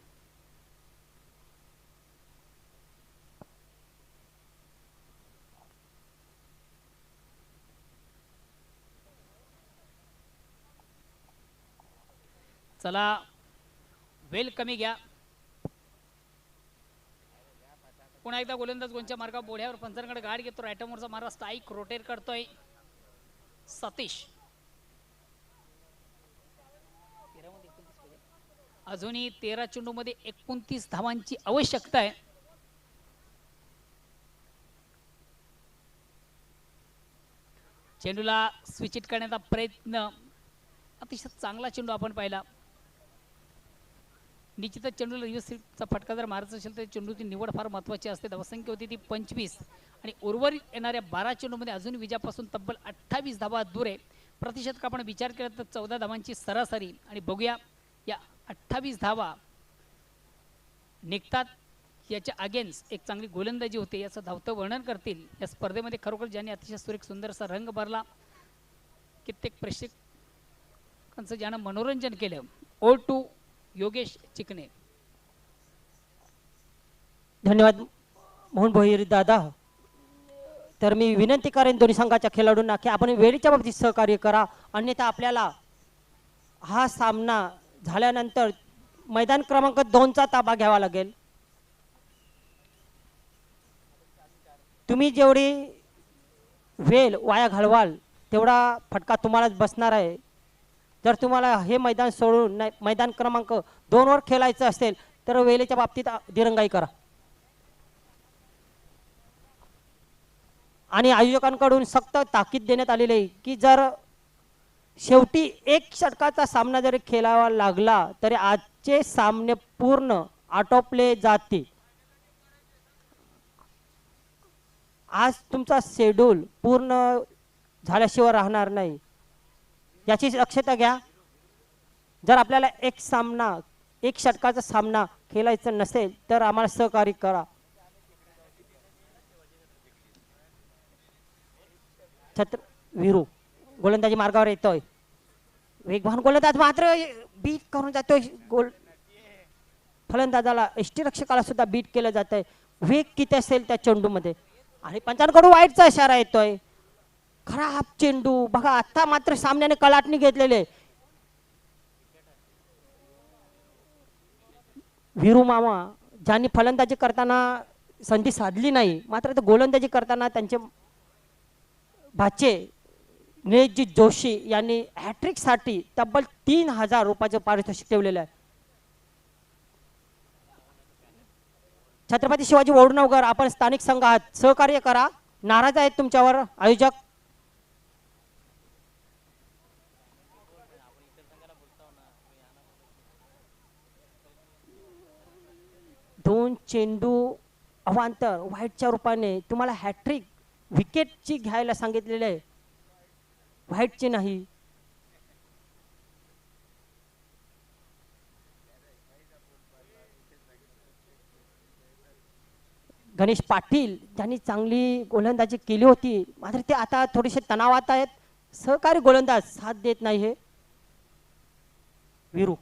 A: चला वेल कमी घ्या. पुन्हा एकदा गोलंदाज गोलच्या मार्गावर बोढ्यावर पंचांकडे गाड घेतो. रायटमोरचा मारा स्ट्राईक रोटेट करतोय सतीश. अजूनही 13 चेंडू मध्ये 29 धावांची आवश्यकता आहे. चेंडूला स्विच इट करण्याचा प्रयत्न अतिशय चांगला चेंडू आपण पाहिला. निश्चितच चेंडूला रिव्हर्सचा फटका जर मारायचा असेल तर चेंडूची निवड फार महत्त्वाची असते. धावसंख्या होती ती 25 आणि उर्वरित येणाऱ्या 12 चेंडूमध्ये अजून विजयापासून तब्बल 28 धावा दूर आहे. प्रतिशतक आपण विचार केला तर 14 धावांची सरासरी आणि बघूया या 28 धावा निघतात याच्या अगेन्स्ट एक चांगली गोलंदाजी होते याचं धावतं वर्णन करतील. या स्पर्धेमध्ये खरोखर ज्यांनी अतिशय सुरेख सुंदरसा रंग भरला कित्येक प्रेक्षकांचं ज्यानं मनोरंजन केलं. O two Yogesh Chikane.
B: धन्यवाद मोहन भोईर दादा. तर मी विनंती करेन दोन्ही संघाच्या खेळाडूंना की आपण वेळेच्या बाबतीत सहकार्य करा. अन्यथा आपल्याला हा सामना झाल्यानंतर मैदान क्रमांक 2चा ताबा घ्यावा लागेल. तुम्ही जेवढी वेळ वाया घालवाल तेवढा फटका तुम्हालाच बसणार आहे. जर तुम्हाला हे मैदान सोडून मैदान क्रमांक 2 वर खेळायचं असेल तर वेळेच्या बाबतीत दिरंगाई करा. आणि आयोजकांकडून सक्त ताकीद देण्यात आलेली आहे की जर शेवटी 1 षटकाचा सामना जरी खेळावा लागला तरी आजचे सामने पूर्ण आटोपले जातील. आज तुमचा शेड्यूल पूर्ण झाल्याशिवाय राहणार नाही याची दक्षता घ्या. जर आपल्याला 1 षटकाचा सामना खेळायचा नसेल तर आम्हाला सहकार्य करा. छत्र विरू गोलंदाजी मार्गावर येतोय. वेगवान गोलंदाज मात्र बीट करून जातोय. फलंदाजाला यष्टीरक्षकाला सुद्धा बीट केलं जात आहे. वेग किती असेल त्या चेंडूमध्ये आणि पंचांकडून वाईटचा इशारा येतोय. खराब चेंडू बघा. आता मात्र सामन्याने कलाटणी घेतलेले. विरू मामा ज्यांनी फलंदाजी करताना संधी साधली नाही मात्र गोलंदाजी करताना त्यांचे भाचे निलेशजी जोशी यांनी हॅट्रिक साठी तब्बल 3000 रुपयाचं पारितोषिक ठेवलेलं आहे. छत्रपती शिवाजी वडनवगर आपण स्थानिक संघात सहकार्य करा. नाराज आहेत तुमच्यावर आयोजक. दोन चेंडू अवांतर व्हाईटच्या रूपाने तुम्हाला हॅट्रिक विकेटची घ्यायला सांगितलेले आहे, व्हाईटची नाही. गणेश पाटील ज्यांनी चांगली गोलंदाजी केली होती मात्र ते आता थोडेसे तणावात आहेत. सहकारी गोलंदाज साथ देत नाही. हे विरू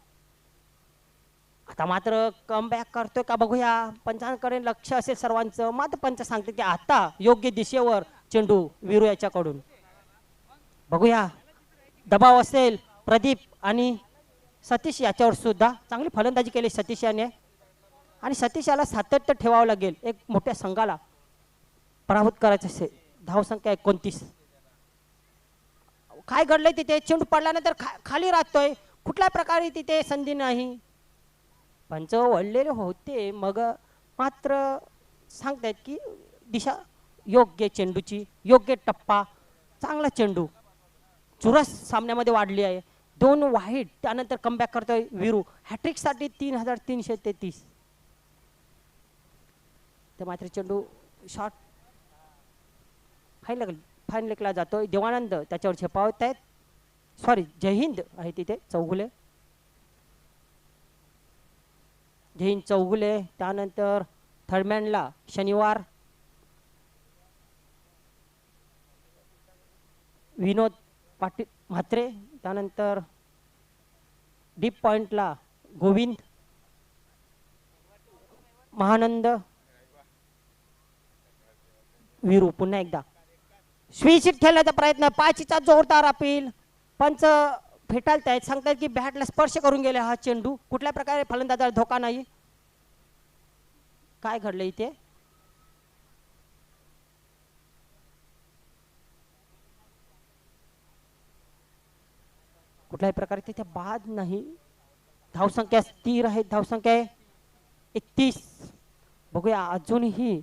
B: आता मात्र कमबॅक करतोय का बघूया. पंचांकडे लक्ष असेल सर्वांचं मात्र पंच सांगते की आता योग्य दिशेवर चेंडू विरू याच्याकडून. बघूया दबाव असेल प्रदीप आणि सतीश याच्यावर सुद्धा चांगली फलंदाजी केली सतीश याने आणि सतीश याला सातत्य ठेवावं लागेल एक मोठ्या संघाला पराभूत करायचं असेल. धावसंख्या 29. काय घडलंय तिथे चेंडू पडल्यानंतर खाली राहतोय कुठल्या प्रकारे तिथे संधी नाही. पंच वळलेले होते मग मात्र सांगतायत की दिशा योग्य चेंडूची योग्य टप्पा चांगला चेंडू चुरस सामन्यामध्ये वाढली आहे. 2 वाईट त्यानंतर कमबॅक करतोय वीरू हॅट्रिकसाठी 3333. ते मात्र चेंडू शॉट फाईन लेखला जातोय. देवानंद त्याच्यावर झेपावत आहेत. सॉरी जयहिंद आहे तिथे चौगुले जयहिंद चौगुले. त्यानंतर थर्डमॅनला शनिवार विनोद पाटील म्हात्रे. त्यानंतर डीप पॉइंटला गोविंद महानंद वीरू. पुन्हा एकदा स्वीचित खेळण्याचा प्रयत्न पाचीचा जोरदार अपील. पंच फेटाळतायत सांगतायत की बॅटला स्पर्श करून गेले हा चेंडू कुठल्या प्रकारे फलंदाजाला धोका नाही. काय घडलं इथे कुठल्याही प्रकारे तिथे बाद नाही. धावसंख्या स्थिर आहे. धावसंख्या 31. बघूया अजूनही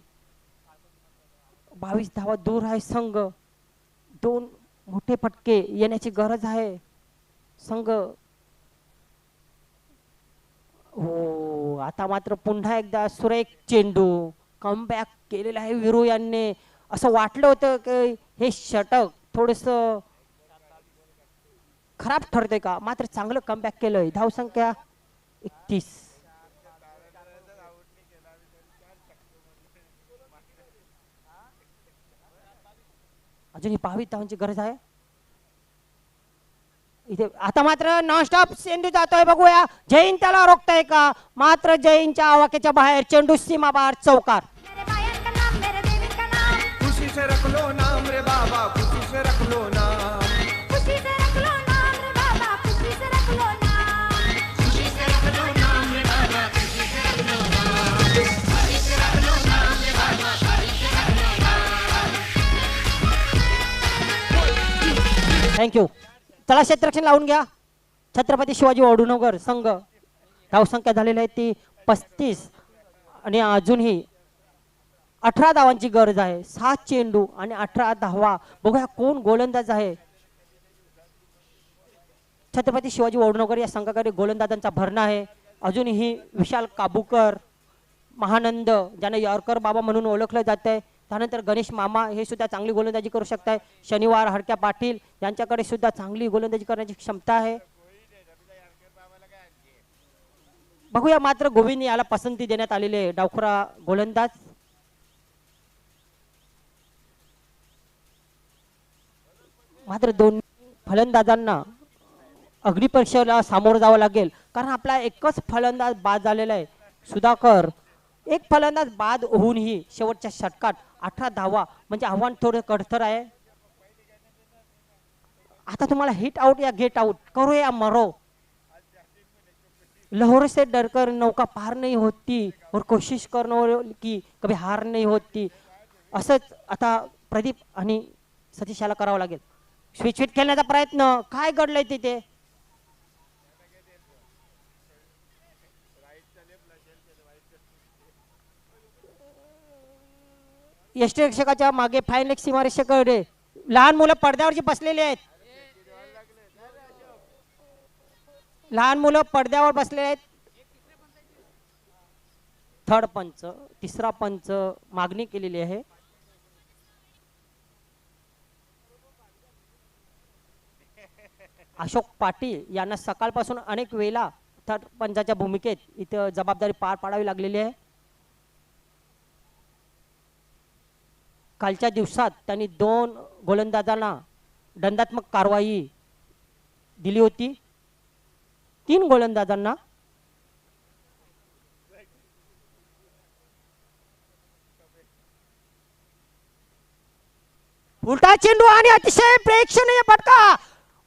B: 22 धावा दूर आहे संघ. 2 मोठे फटके येण्याची गरज आहे संघ. हो आता मात्र पुन्हा एकदा सुरेख चेंडू कमबॅक केलेला आहे वीरू यांनी. असं वाटलं होतं की हे षटक थोडस खराब ठरतंय का मात्र चांगलं कमबॅक केलंय. धावसंख्या 31. अजूनही 22 धावांची गरज आहे इथे. आता मात्र नॉनस्टॉप चेंडू जातोय बघूया जैन त्याला रोखताय का मात्र जैनच्या आवाक्याच्या बाहेर चेंडू सीमा बाहेर चौकार.
C: खुशी से रख लो नाम रे बाबा खुशी से रख लो नाम
D: खुशी से रख लो नाम रे बाबा खुशी से रख लो नाम खुशी से रख लो नाम रे बाबा खुशी से रख लो नाम खुशी से रख लो नाम रे बाबा खुशी से रख लो नाम.
B: थँक्यू. चला क्षेत्ररक्षण लावून घ्या. छत्रपती शिवाजी वडुनगर संघ धावसंख्या झालेली आहे ती 35 आणि अजूनही 18 धावांची गरज आहे. 7 चेंडू आणि 18 धावा. बघूया कोण गोलंदाज आहे. छत्रपती शिवाजी वडुनगर या संघाकडे गोलंदाजांचा भरणा आहे. अजूनही विशाल काबूकर महानंद ज्यांना यॉर्कर बाबा म्हणून ओळखलं जात आहे. त्यानंतर गणेश मामा हे सुद्धा चांगली गोलंदाजी करू शकताय. शनिवार हडक्या पाटील यांच्याकडे सुद्धा चांगली गोलंदाजी करण्याची क्षमता आहे. बघूया मात्र गोविंद याला पसंती देण्यात आलेली आहे डावखुरा गोलंदाज. मात्र 2 फलंदाजांना अग्निपरीक्षेला सामोरं जावं लागेल कारण आपला एकच फलंदाज बाद झालेला आहे सुधाकर. एक फलंदाज बाद होऊनही शेवटच्या षटकात 18 धावा म्हणजे आव्हान थोडं कठोर आहे. आता तुम्हाला हिट आउट या गेट आउट करो या मरो. लाहौर से डरकर नौका पार नहीं होती और कोशिश करनो की कभी हार नहीं होती. असंच आता प्रदीप आणि सतीश याला करावं लागेल. स्विच खेळण्याचा प्रयत्न काय घडलंय तिथे यष्टिरक्षकाच्या मागे फाईन लेग सीमारेषेकडे लहान मुलं पडद्यावरची बसलेली आहेत. लहान मुलं पडद्यावर बसलेले आहेत. थर्ड पंच तिसरा पंच मागणी केलेली आहे. अशोक पाटील यांना सकाळपासून अनेक वेळा थर्ड पंचाच्या भूमिकेत इथं जबाबदारी पार पाडावी लागलेली आहे. कालच्या दिवसात त्यांनी 2 गोलंदाजांना दंडात्मक कारवाई दिली होती. 3 गोलंदाजांना उलटा चेंडू आणि अतिशय प्रेक्षणीय फटका.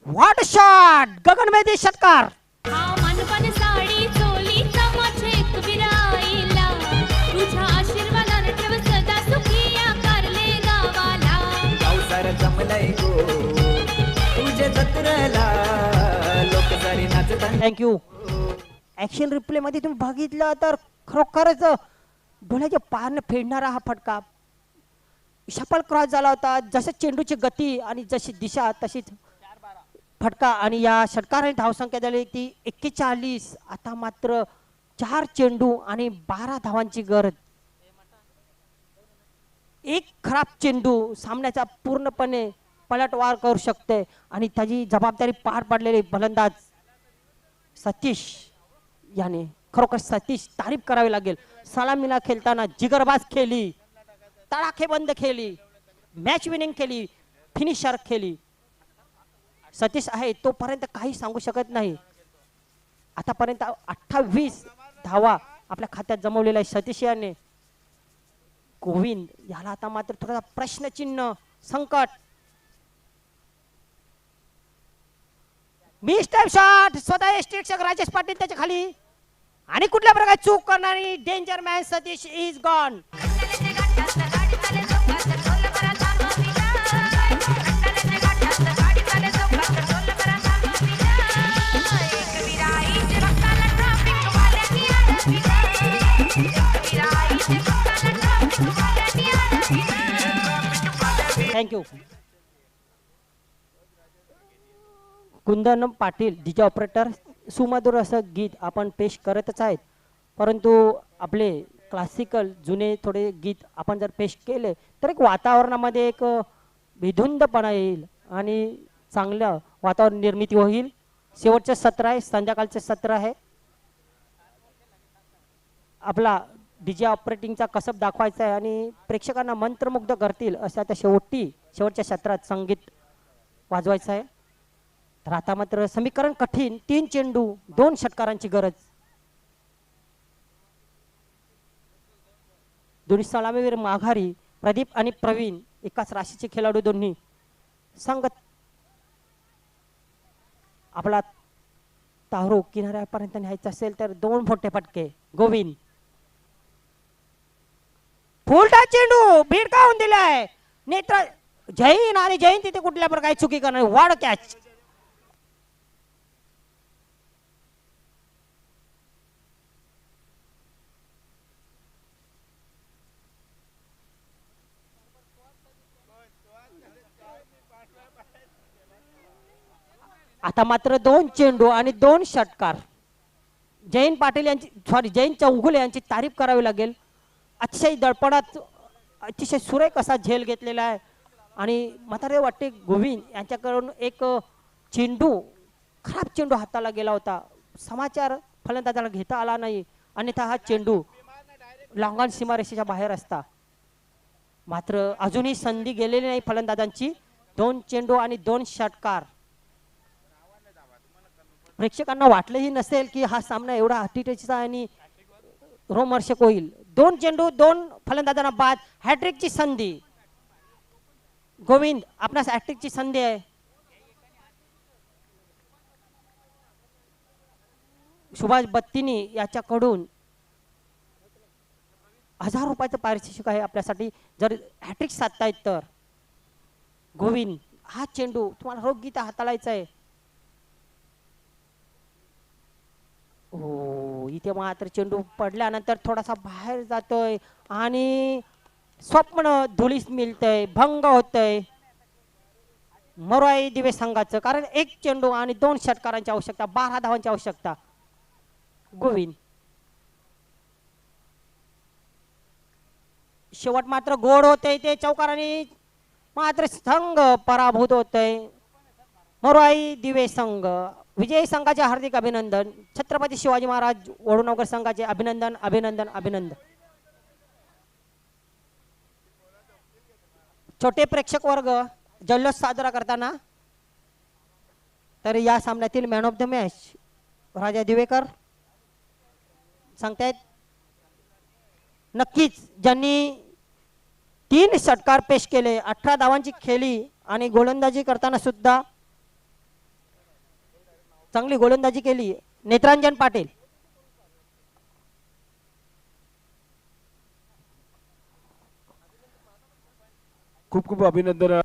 B: व्हॉट शॉट गगनभेदी षटकार.
D: How
B: thank you. ऍक्शन रिप्ले मध्ये तुम्ही बघितलं तर खरोखरच डोळ्याच्या पारनं फेडणारा हा फटका. शपल क्रॉस झाला होता. जसं चेंडूची गती आणि जशी दिशा तशीच फटका आणि या षटकाराने धावसंख्या झाली ती 41. आता मात्र 4 चेंडू आणि 12 धावांची गरज. एक खराब चेंडू सामन्याचा पूर्णपणे पलटवार करू शकते आणि त्याची जबाबदारी पार पाडलेले फलंदाज सतीश याने खरोखर सतीश तारीफ करावी लागेल. सलामीला खेळताना जिगरबाज खेळली, तडाखेबंद खेळली, मॅच विनिंग खेळली, फिनिशर खेळली. सतीश आहे तोपर्यंत काही सांगू शकत नाही. आतापर्यंत 28 धावा आपल्या खात्यात जमवलेला आहे सतीश याने. गोविंद याला आता मात्र थोडासा प्रश्नचिन्ह संकट. मिस्टर शॉट स्वतः शिक्षक राजेश पाटील त्याच्या खाली आणि कुठल्या प्रकारे चूक करणारी danger man Satish is gone. Thank you. Kundan Patil DJ operator. सुमधुर असं गीत आपण पेश करतच आहेत, परंतु आपले क्लासिकल जुने थोडे गीत आपण जर पेश केले तर एक वातावरणामध्ये एक विधुंदपणा येईल आणि चांगलं वातावरण निर्मिती होईल. शेवटचं सत्र आहे, संध्याकाळचं सत्र आहे. आपला डीजे ऑपरेटिंगचा कसब दाखवायचा आहे आणि प्रेक्षकांना मंत्रमुग्ध करतील असं आता शेवटच्या सत्रात संगीत वाजवायचं आहे. तर आता मात्र समीकरण कठीण. 3 चेंडू 2 षटकारांची गरज. दोन्ही सलामीवीर माघारी. प्रदीप आणि प्रवीण एकाच राशीचे खेळाडू दोन्ही. संघ आपला तारू किनाऱ्यापर्यंत न्यायचा असेल तर 2 मोठे फटके. गोविंद फुलटा चेंडू भिडकावून दिलाय. नेत्र जैन आणि जैन तिथे कुठल्या प्रकारे चुकी करणार. वाढ कॅच. आता मात्र 2 चेंडू आणि 2 षटकार. जयंत पाटील यांची जयंत चौगुले यांची तारीफ करावी लागेल. अतिशय दडपणात अतिशय सुरेख असा झेल घेतलेला आहे आणि म्हातारे वाटते गोविंद यांच्याकडून एक चेंडू खराब चेंडू हाताला गेला होता. समाचार फलंदाजाला घेता आला नाही, अन्यथा हा चेंडू लांगण सीमारेषेच्या बाहेर असता. मात्र अजूनही संधी गेलेली नाही फलंदाजांची. 2 चेंडू आणि 2 षटकार. प्रेक्षकांना वाटलंही नसेल की हा सामना एवढा अटीटेचा आणि रोमहर्षक होईल. 2 चेंडू 2 फलंदाजांना बाद. हॅट्रिकची संधी. गोविंद आपणास हॅट्रिकची संधी आहे. सुभाष बत्तीनी याच्याकडून 1000 रुपयाचं पारितोषिक आहे आपल्यासाठी जर हॅट्रिक साधतायत तर. गोविंद हा चेंडू तुम्हाला रोगीता हाताळायचा आहे. हो इथे मात्र चेंडू पडल्यानंतर थोडासा बाहेर जातोय आणि स्वप्न धुळीस मिळतंय, भंग होतंय मरोई दिवे संघाचं. कारण 1 चेंडू आणि 2 षटकारांची आवश्यकता, 12 धावांची आवश्यकता. गोविंद शेवट मात्र गोड होतंय. ते चौकाराने मात्र संघ पराभूत होतंय. मरोई दिवे संघ विजयी संघाचे हार्दिक अभिनंदन. छत्रपती शिवाजी महाराज वडूनगर संघाचे अभिनंदन अभिनंदन अभिनंदन. छोटे प्रेक्षक वर्ग जल्लोष साजरा करताना तर या सामन्यातील मॅन ऑफ द मॅच राजा दिवेकर सांगतायत. नक्कीच ज्यांनी 3 षटकार पेश केले, 18 धावांची खेळी आणि गोलंदाजी करताना सुद्धा चांगली गोलंदाजी केली. नेत्रांजन पाटील.
E: खूप खूप अभिनंदन.